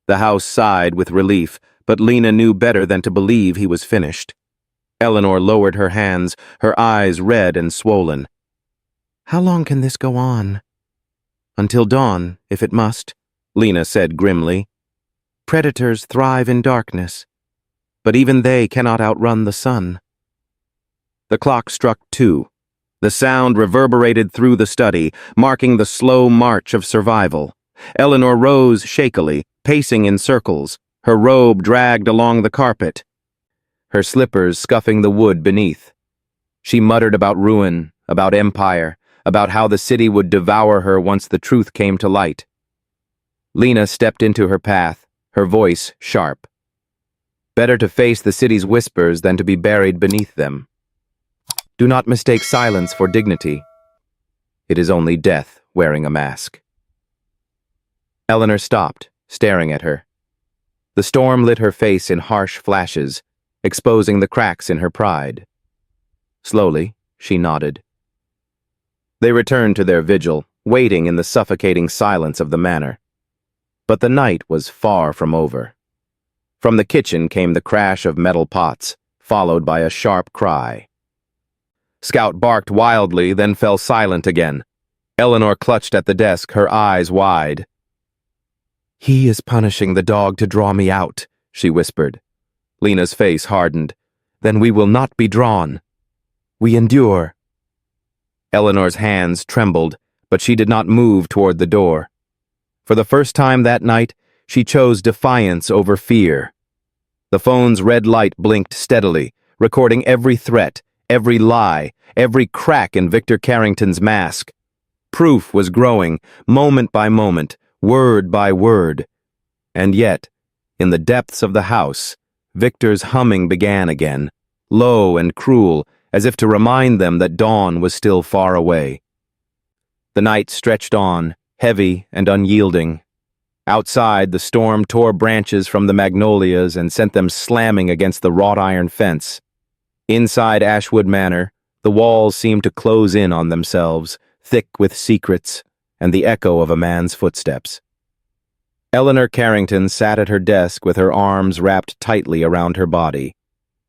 The house sighed with relief, but Lena knew better than to believe he was finished. Eleanor lowered her hands, her eyes red and swollen. "How long can this go on?" "Until dawn, if it must," Lena said grimly. "Predators thrive in darkness, but even they cannot outrun the sun." The clock struck 2. The sound reverberated through the study, marking the slow march of survival. Eleanor rose shakily, pacing in circles, her robe dragged along the carpet, her slippers scuffing the wood beneath. She muttered about ruin, about empire, about how the city would devour her once the truth came to light. Lena stepped into her path, her voice sharp. Better to face the city's whispers than to be buried beneath them. Do not mistake silence for dignity. It is only death wearing a mask. Eleanor stopped, staring at her. The storm lit her face in harsh flashes, exposing the cracks in her pride. Slowly, she nodded. They returned to their vigil, waiting in the suffocating silence of the manor. But the night was far from over. From the kitchen came the crash of metal pots, followed by a sharp cry. Scout barked wildly, then fell silent again. Eleanor clutched at the desk, her eyes wide. "He is punishing the dog to draw me out," she whispered. Lena's face hardened. "Then we will not be drawn. We endure." Eleanor's hands trembled, but she did not move toward the door. For the first time that night, she chose defiance over fear. The phone's red light blinked steadily, recording every threat, every lie, every crack in Victor Carrington's mask. Proof was growing, moment by moment, word by word. And yet, in the depths of the house, Victor's humming began again, low and cruel, as if to remind them that dawn was still far away. The night stretched on, heavy and unyielding. Outside, the storm tore branches from the magnolias and sent them slamming against the wrought iron fence. Inside Ashwood Manor, the walls seemed to close in on themselves, thick with secrets and the echo of a man's footsteps. Eleanor Carrington sat at her desk with her arms wrapped tightly around her body,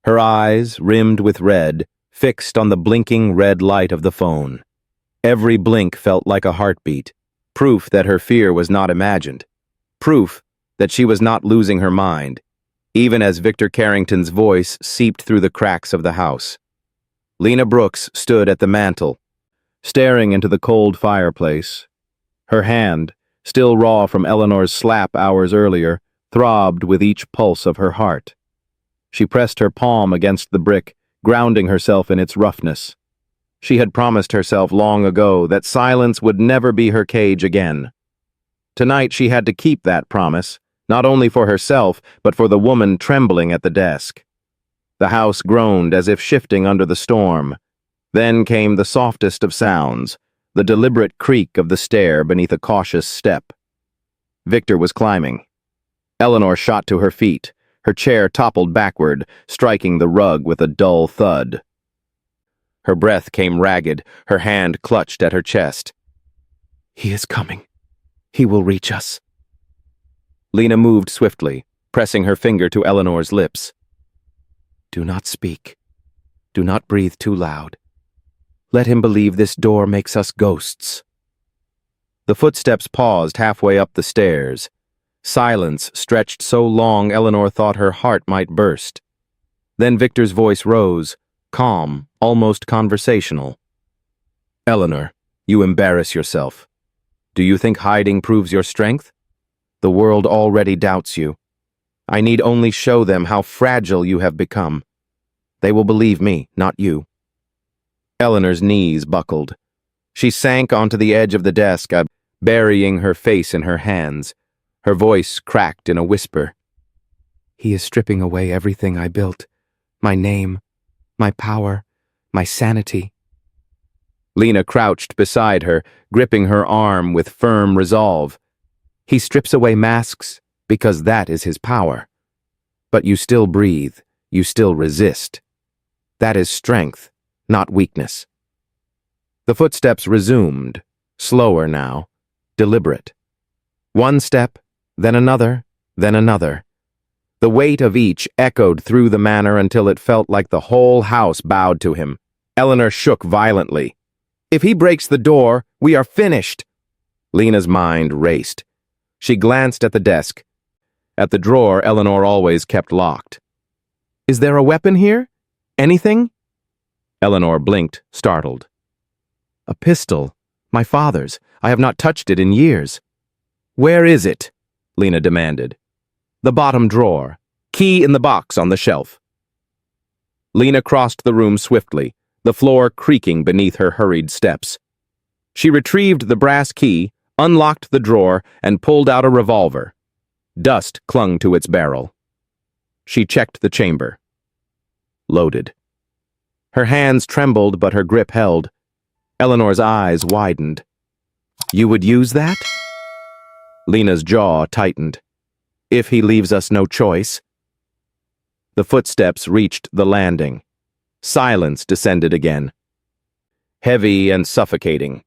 her eyes, rimmed with red, fixed on the blinking red light of the phone. Every blink felt like a heartbeat, proof that her fear was not imagined, proof that she was not losing her mind, even as Victor Carrington's voice seeped through the cracks of the house. Lena Brooks stood at the mantel, staring into the cold fireplace. Her hand, still raw from Eleanor's slap hours earlier, throbbed with each pulse of her heart. She pressed her palm against the brick, grounding herself in its roughness. She had promised herself long ago that silence would never be her cage again. Tonight she had to keep that promise, not only for herself, but for the woman trembling at the desk. The house groaned as if shifting under the storm. Then came the softest of sounds, the deliberate creak of the stair beneath a cautious step. Victor was climbing. Eleanor shot to her feet. Her chair toppled backward, striking the rug with a dull thud. Her breath came ragged, her hand clutched at her chest. "He is coming. He will reach us." Lena moved swiftly, pressing her finger to Eleanor's lips. "Do not speak. Do not breathe too loud. Let him believe this door makes us ghosts." The footsteps paused halfway up the stairs. Silence stretched so long Eleanor thought her heart might burst. Then Victor's voice rose, calm, almost conversational. "Eleanor, you embarrass yourself. Do you think hiding proves your strength? The world already doubts you. I need only show them how fragile you have become. They will believe me, not you." Eleanor's knees buckled. She sank onto the edge of the desk, burying her face in her hands. Her voice cracked in a whisper. "He is stripping away everything I built. My name, my power, my sanity." Lena crouched beside her, gripping her arm with firm resolve. "He strips away masks because that is his power. But you still breathe, you still resist. That is strength, not weakness." The footsteps resumed, slower now, deliberate. One step, then another, then another. The weight of each echoed through the manor until it felt like the whole house bowed to him. Eleanor shook violently. "If he breaks the door, we are finished." Lena's mind raced. She glanced at the desk. At the drawer Eleanor always kept locked. "Is there a weapon here? Anything?" Eleanor blinked, startled. "A pistol. My father's. I have not touched it in years." "Where is it?" Lena demanded. "The bottom drawer. Key in the box on the shelf." Lena crossed the room swiftly, the floor creaking beneath her hurried steps. She retrieved the brass key, unlocked the drawer, and pulled out a revolver. Dust clung to its barrel. She checked the chamber. Loaded. Her hands trembled, but her grip held. Eleanor's eyes widened. "You would use that?" Lena's jaw tightened. "If he leaves us no choice." The footsteps reached the landing. Silence descended again, heavy and suffocating.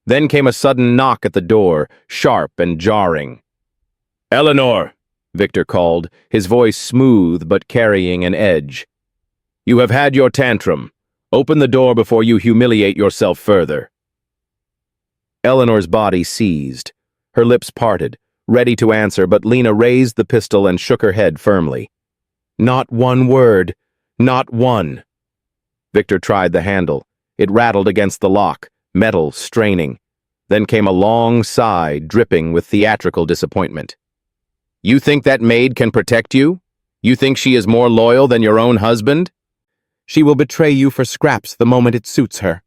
Then came a sudden knock at the door, sharp and jarring. "Eleanor," Victor called, his voice smooth but carrying an edge. "You have had your tantrum. Open the door before you humiliate yourself further." Eleanor's body seized, her lips parted, ready to answer, but Lena raised the pistol and shook her head firmly. "Not one word. Not one." Victor tried the handle. It rattled against the lock, metal straining. Then came a long sigh, dripping with theatrical disappointment. "You think that maid can protect you? You think she is more loyal than your own husband?" "She will betray you for scraps the moment it suits her."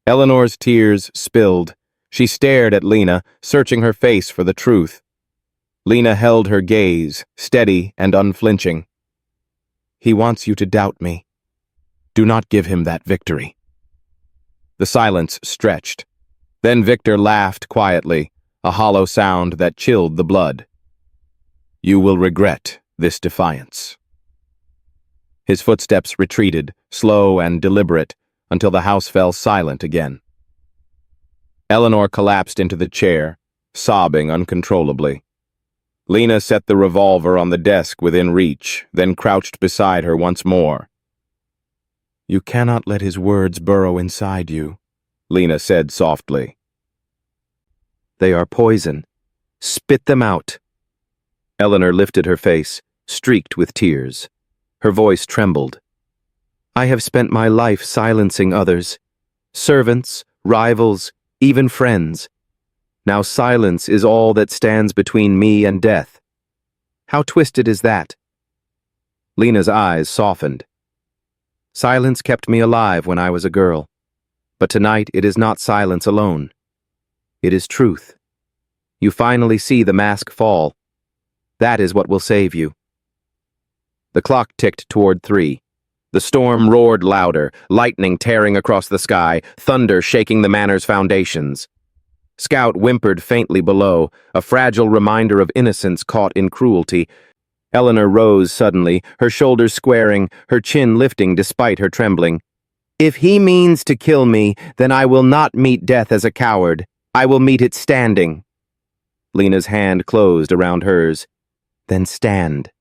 Eleanor's tears spilled. She stared at Lena, searching her face for the truth. Lena held her gaze, steady and unflinching. "He wants you to doubt me. Do not give him that victory." The silence stretched. Then Victor laughed quietly, a hollow sound that chilled the blood. "You will regret this defiance." His footsteps retreated, slow and deliberate, until the house fell silent again. Eleanor collapsed into the chair, sobbing uncontrollably. Lena set the revolver on the desk within reach, then crouched beside her once more. "You cannot let his words burrow inside you," Lena said softly. "They are poison. Spit them out." Eleanor lifted her face, streaked with tears. Her voice trembled. "I have spent my life silencing others. Servants, rivals, even friends. Now silence is all that stands between me and death. How twisted is that?" Lena's eyes softened. "Silence kept me alive when I was a girl. But tonight it is not silence alone. It is truth. You finally see the mask fall. That is what will save you." The clock ticked toward 3. The storm roared louder, lightning tearing across the sky, thunder shaking the manor's foundations. Scout whimpered faintly below, a fragile reminder of innocence caught in cruelty. Eleanor rose suddenly, her shoulders squaring, her chin lifting despite her trembling. "If he means to kill me, then I will not meet death as a coward. I will meet it standing." Lena's hand closed around hers. "Then stand.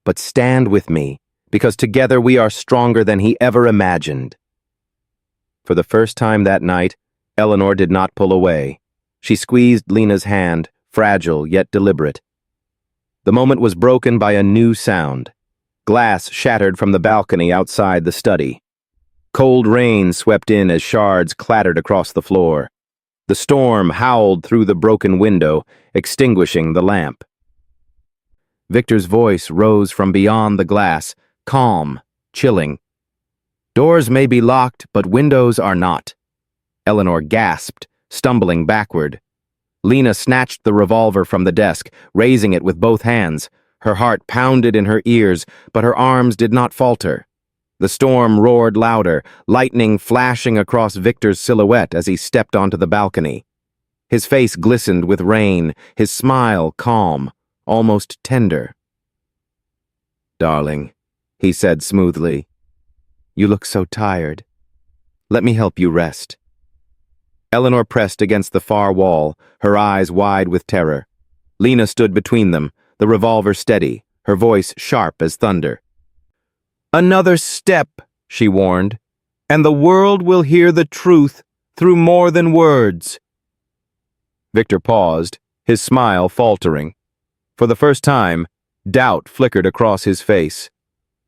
But stand with me, because together we are stronger than he ever imagined." For the first time that night, Eleanor did not pull away. She squeezed Lena's hand, fragile yet deliberate. The moment was broken by a new sound. Glass shattered from the balcony outside the study. Cold rain swept in as shards clattered across the floor. The storm howled through the broken window, extinguishing the lamp. Victor's voice rose from beyond the glass, calm, chilling. "Doors may be locked, but windows are not." Eleanor gasped, stumbling backward. Lena snatched the revolver from the desk, raising it with both hands. Her heart pounded in her ears, but her arms did not falter. The storm roared louder, lightning flashing across Victor's silhouette as he stepped onto the balcony. His face glistened with rain, his smile calm, almost tender. "Darling," he said smoothly, "you look so tired. Let me help you rest." Eleanor pressed against the far wall, her eyes wide with terror. Lena stood between them, the revolver steady,
her voice sharp as thunder. "Another step," she warned, "and the world will hear the truth through more than words." Victor paused, his smile faltering. For the first time, doubt flickered across his face.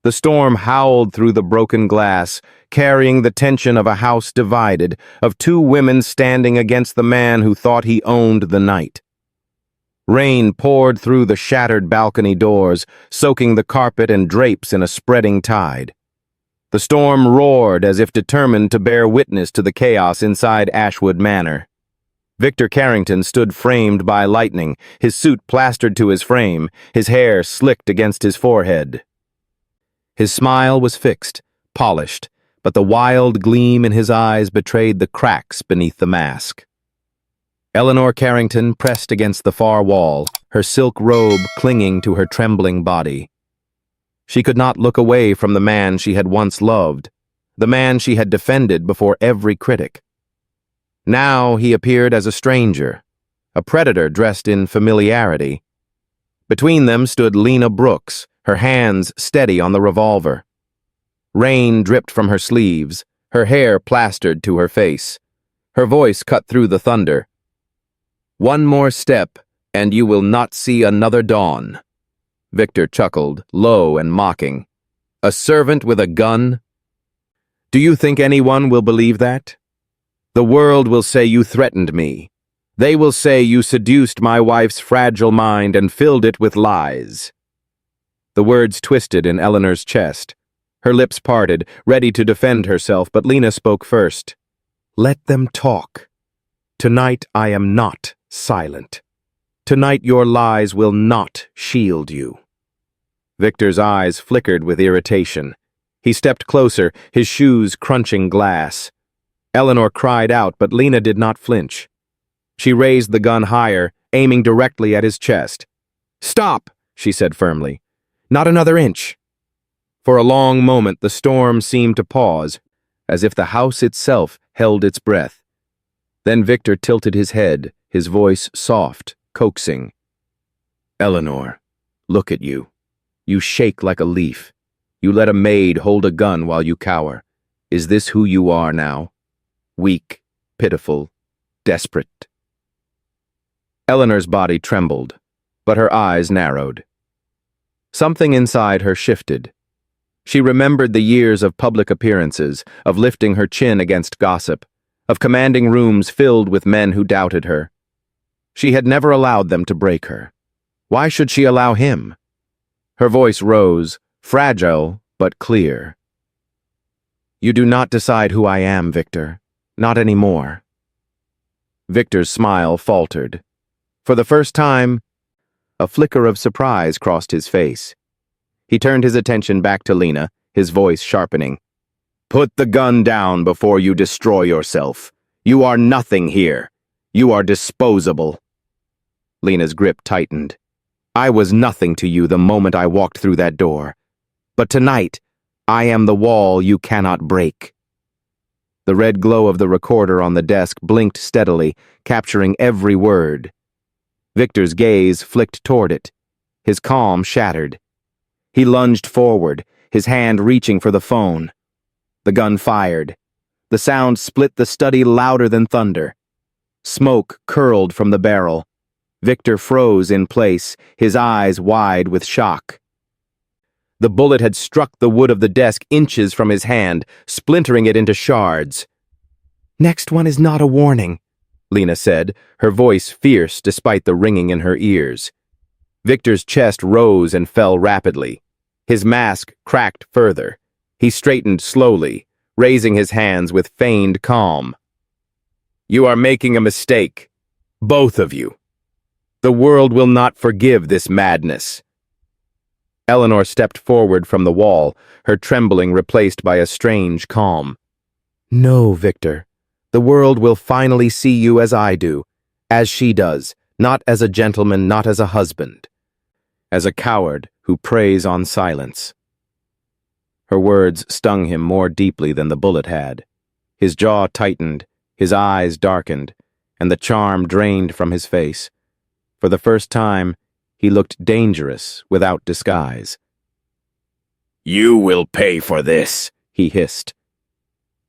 The storm howled through the broken glass, carrying the tension of a house divided, of two women standing against the man who thought he owned the night. Rain poured through the shattered balcony doors, soaking the carpet and drapes in a spreading tide. The storm roared as if determined to bear witness to the chaos inside Ashwood Manor. Victor Carrington stood framed by lightning, his suit plastered to his frame, his hair slicked against his forehead. His smile was fixed, polished, but the wild gleam in his eyes betrayed the cracks beneath the mask. Eleanor Carrington pressed against the far wall, her silk robe clinging to her trembling body. She could not look away from the man she had once loved, the man she had defended before every critic. Now he appeared as a stranger, a predator dressed in familiarity. Between them stood Lena Brooks, her hands steady on the revolver. Rain dripped from her sleeves, her hair plastered to her face. Her voice cut through the thunder. "One more step, and you will not see another dawn." Victor chuckled, low and mocking. "A servant with a gun? Do you think anyone will believe that? The world will say you threatened me. They will say you seduced my wife's fragile mind and filled it with lies." The words twisted in Eleanor's chest. Her lips parted, ready to defend herself, but Lena spoke first. "Let them talk. Tonight I am not silent. Tonight your lies will not shield you." Victor's eyes flickered with irritation. He stepped closer, his shoes crunching glass. Eleanor cried out, but Lena did not flinch. She raised the gun higher, aiming directly at his chest. "Stop," she said firmly. "Not another inch." For a long moment the storm seemed to pause, as if the house itself held its breath. Then Victor tilted his head, his voice soft, coaxing. "Eleanor, look at you. You shake like a leaf. You let a maid hold a gun while you cower. Is this who you are now? Weak, pitiful, desperate." Eleanor's body trembled, but her eyes narrowed. Something inside her shifted. She remembered the years of public appearances, of lifting her chin against gossip, of commanding rooms filled with men who doubted her. She had never allowed them to break her. Why should she allow him? Her voice rose, fragile but clear. "You do not decide who I am, Victor. Not anymore." Victor's smile faltered. For the first time, a flicker of surprise crossed his face. He turned his attention back to Lena, his voice sharpening. "Put the gun down before you destroy yourself. You are nothing here. You are disposable." Lena's grip tightened. "I was nothing to you the moment I walked through that door. But tonight, I am the wall you cannot break." The red glow of the recorder on the desk blinked steadily, capturing every word. Victor's gaze flicked toward it, his calm shattered. He lunged forward, his hand reaching for the phone. The gun fired. The sound split the study louder than thunder. Smoke curled from the barrel. Victor froze in place, his eyes wide with shock. The bullet had struck the wood of the desk inches from his hand, splintering it into shards. "Next one is not a warning," Lena said, her voice fierce despite the ringing in her ears. Victor's chest rose and fell rapidly. His mask cracked further. He straightened slowly, raising his hands with feigned calm. "You are making a mistake. Both of you. The world will not forgive this madness." Eleanor stepped forward from the wall, her trembling replaced by a strange calm. "No, Victor. The world will finally see you as I do, as she does, not as a gentleman, not as a husband. As a coward who preys on silence." Her words stung him more deeply than the bullet had. His jaw tightened, his eyes darkened, and the charm drained from his face. For the first time, He looked dangerous, without disguise.
"You will pay for this," he hissed.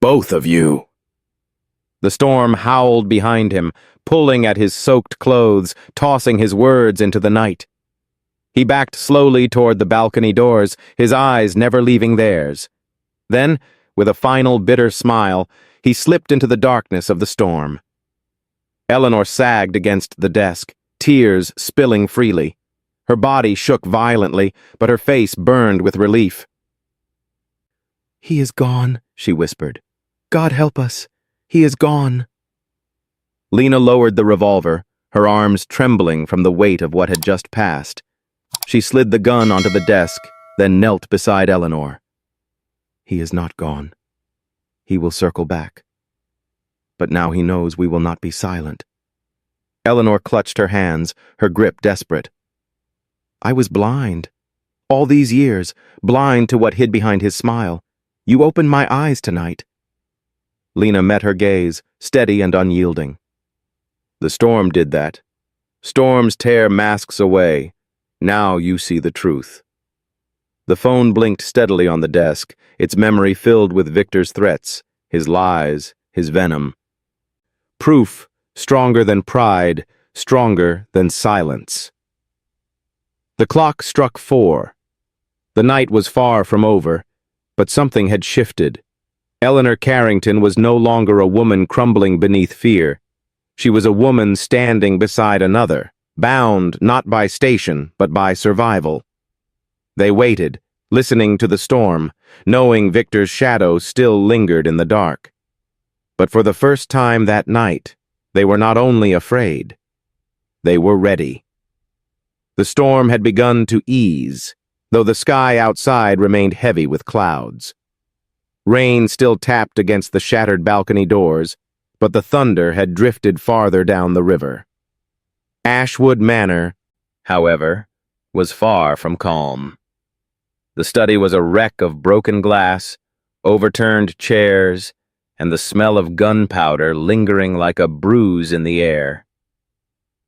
"Both of you."
The storm howled behind him, pulling at his soaked clothes, tossing his words into the night. He backed slowly toward the balcony doors, his eyes never leaving theirs. Then, with a final bitter smile, he slipped into the darkness of the storm. Eleanor sagged against the desk, tears spilling freely. Her body shook violently, but her face burned with relief. "He is gone," she whispered. "God help us. He is gone." Lena lowered the revolver, her arms trembling from the weight of what had just passed. She slid the gun onto the desk, then knelt beside Eleanor. "He is not gone. He will circle back. But now he knows we will not be silent." Eleanor clutched her hands, her grip desperate. "I was blind. All these years, blind to what hid behind his smile. You opened my eyes tonight." Lena met her gaze, steady and unyielding. "The storm did that. Storms tear masks away. Now you see the truth." The phone blinked steadily on the desk, its memory filled with Victor's threats, his lies, his venom. Proof, stronger than pride, stronger than silence. The clock struck 4. The night was far from over, but something had shifted. Eleanor Carrington was no longer a woman crumbling beneath fear. She was a woman standing beside another, bound not by station, but by survival. They waited, listening to the storm, knowing Victor's shadow still lingered in the dark. But for the first time that night, they were not only afraid, they were ready. The storm had begun to ease, though the sky outside remained heavy with clouds. Rain still tapped against the shattered balcony doors, but the thunder had drifted farther down the river. Ashwood Manor, however, was far from calm. The study was a wreck of broken glass, overturned chairs, and the smell of gunpowder lingering like a bruise in the air.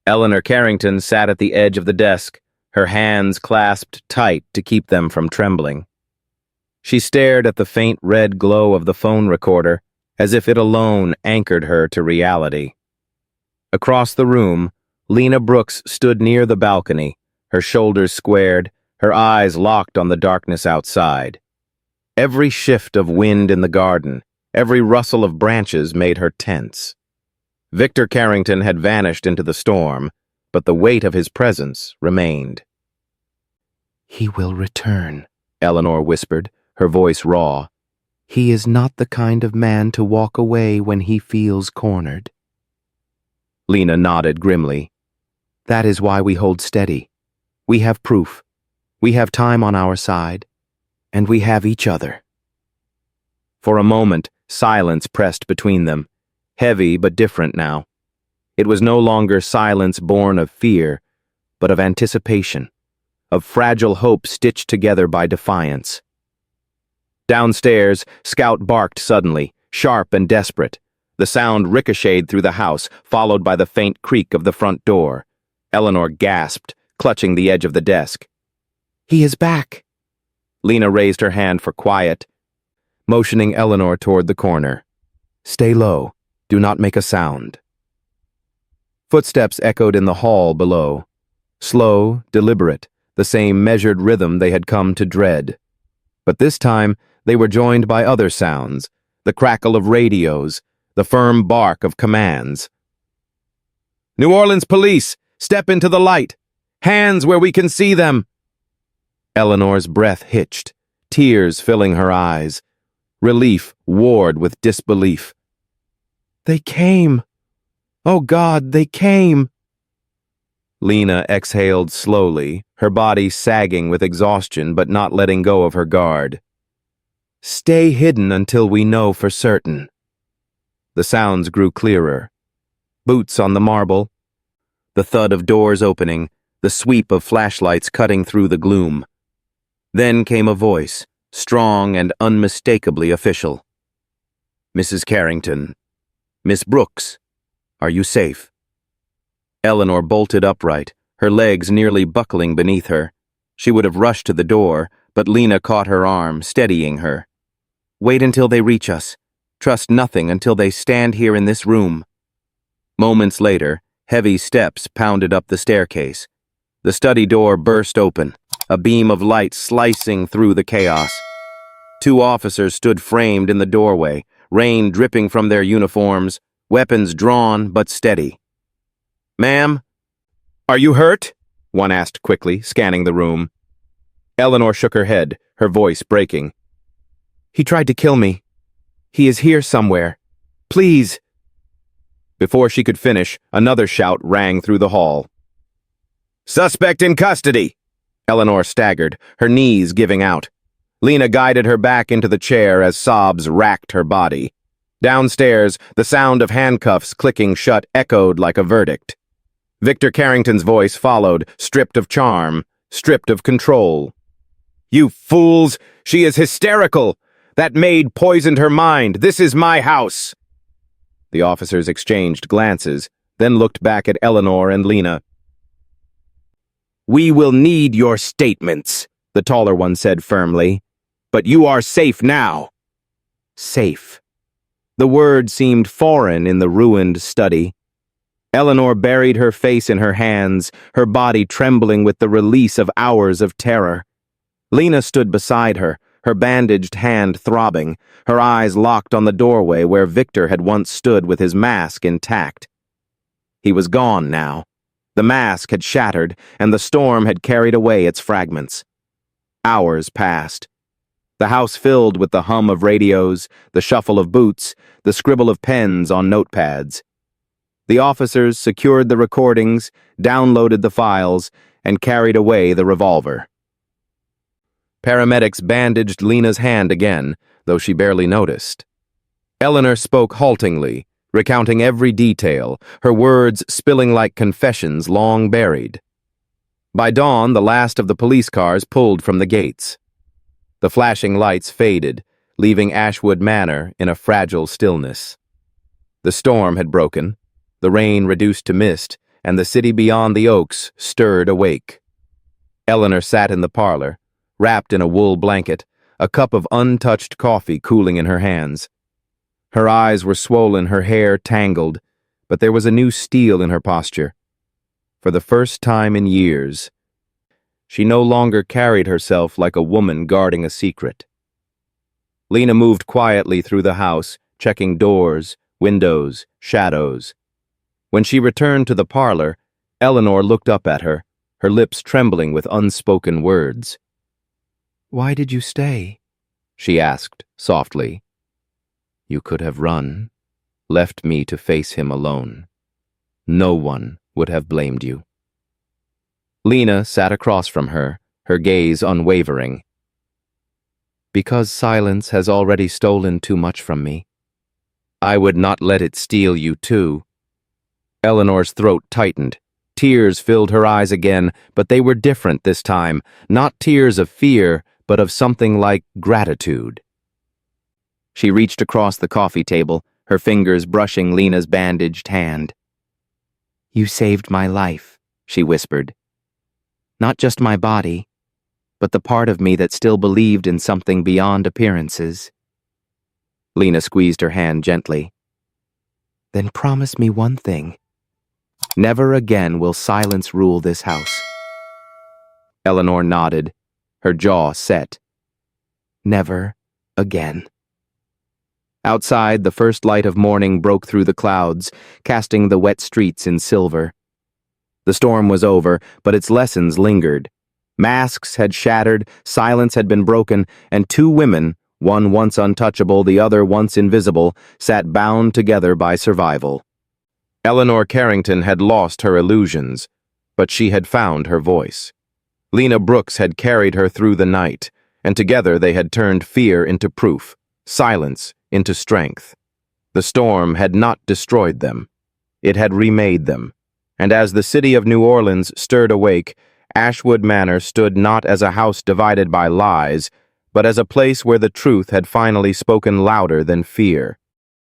Eleanor Carrington sat at the edge of the desk, her hands clasped tight to keep them from trembling. She stared at the faint red glow of the phone recorder, as if it alone anchored her to reality. Across the room, Lena Brooks stood near the balcony, her shoulders squared, her eyes locked on the darkness outside. Every shift of wind in the garden, every rustle of branches made her tense. Victor Carrington had vanished into the storm, but the weight of his presence remained. "He will return," Eleanor whispered, her voice raw. "He is not the kind of man to walk away when he feels cornered." Lena nodded grimly. "That is why we hold steady. We have proof. We have time on our side. And we have each other." For a moment, silence pressed between them, heavy but different now. It was no longer silence born of fear, but of anticipation, of fragile hope stitched together by defiance. Downstairs, Scout barked suddenly, sharp and desperate. The sound ricocheted through the house, followed by the faint creak of the front door. Eleanor gasped, clutching the edge of the desk. "He is back!" Lena raised her hand for quiet, motioning Eleanor toward the corner. "Stay low. Do not make a sound." Footsteps echoed in the hall below. Slow, deliberate, the same measured rhythm they had come to dread. But this time, they were joined by other sounds, the crackle of radios, the firm bark of commands. "New Orleans police! Step into the light! Hands where we can see them!" Eleanor's breath hitched, tears filling her eyes. Relief warred with disbelief. "They came! Oh God, they came!" Lena exhaled slowly, her body sagging with exhaustion but not letting go of her guard. "Stay hidden until we know for certain." The sounds grew clearer. Boots on the marble, the thud of doors opening, the sweep of flashlights cutting through the gloom. Then came a voice, strong and unmistakably official. "Mrs. Carrington. Miss Brooks. Are you safe?" Eleanor bolted upright, her legs nearly buckling beneath her. She would have rushed to the door, but Lena caught her arm, steadying her. "Wait until they reach us. Trust nothing until they stand here in this room." Moments later, heavy steps pounded up the staircase. The study door burst open, a beam of light slicing through the chaos. Two officers stood framed in the doorway, rain dripping from their uniforms, weapons drawn but steady. "Ma'am, are you hurt?" one asked quickly, scanning the room. Eleanor shook her head, her voice breaking. "He tried to kill me. He is here somewhere. Please." Before she could finish, another shout rang through the hall. "Suspect in custody!" Eleanor staggered, her knees giving out. Lena guided her back into the chair as sobs racked her body. Downstairs, the sound of handcuffs clicking shut echoed like a verdict. Victor Carrington's voice followed, stripped of charm, stripped of control. "You fools! She is hysterical! That maid poisoned her mind! This is my house!" The officers exchanged glances, then looked back at Eleanor and Lena. "We will need your statements," the taller one said firmly. "But you are safe now." Safe. The word seemed foreign in the ruined study. Eleanor buried her face in her hands, her body trembling with the release of hours of terror. Lena stood beside her, her bandaged hand throbbing, her eyes locked on the doorway where Victor had once stood with his mask intact. He was gone now. The mask had shattered, and the storm had carried away its fragments. Hours passed. The house filled with the hum of radios, the shuffle of boots, the scribble of pens on notepads. The officers secured the recordings, downloaded the files, and carried away the revolver. Paramedics bandaged Lena's hand again, though she barely noticed. Eleanor spoke haltingly, recounting every detail, her words spilling like confessions long buried. By dawn, the last of the police cars pulled from the gates. The flashing lights faded, leaving Ashwood Manor in a fragile stillness. The storm had broken, the rain reduced to mist, and the city beyond the oaks stirred awake. Eleanor sat in the parlor, wrapped in a wool blanket, a cup of untouched coffee cooling in her hands. Her eyes were swollen, her hair tangled, but there was a new steel in her posture. For the first time in years, she no longer carried herself like a woman guarding a secret. Lena moved quietly through the house, checking doors, windows, shadows. When she returned to the parlor, Eleanor looked up at her, her lips trembling with unspoken words. "Why did you stay?" she asked softly. "You could have run, left me to face him alone. No one would have blamed you." Lena sat across from her, her gaze unwavering. "Because silence has already stolen too much from me. I would not let it steal you too." Eleanor's throat tightened. Tears filled her eyes again, but they were different this time, not tears of fear, but of something like gratitude. She reached across the coffee table, her fingers brushing Lena's bandaged hand. "You saved my life," she whispered. "Not just my body, but the part of me that still believed in something beyond appearances." Lena squeezed her hand gently. "Then promise me one thing. Never again will silence rule this house." Eleanor nodded, her jaw set. Never again. Outside, the first light of morning broke through the clouds, casting the wet streets in silver. The storm was over, but its lessons lingered. Masks had shattered, silence had been broken, and two women, one once untouchable, the other once invisible, sat bound together by survival. Eleanor Carrington had lost her illusions, but she had found her voice. Lena Brooks had carried her through the night, and together they had turned fear into proof, silence into strength. The storm had not destroyed them. It had remade them. And as the city of New Orleans stirred awake, Ashwood Manor stood not as a house divided by lies, but as a place where the truth had finally spoken louder than fear.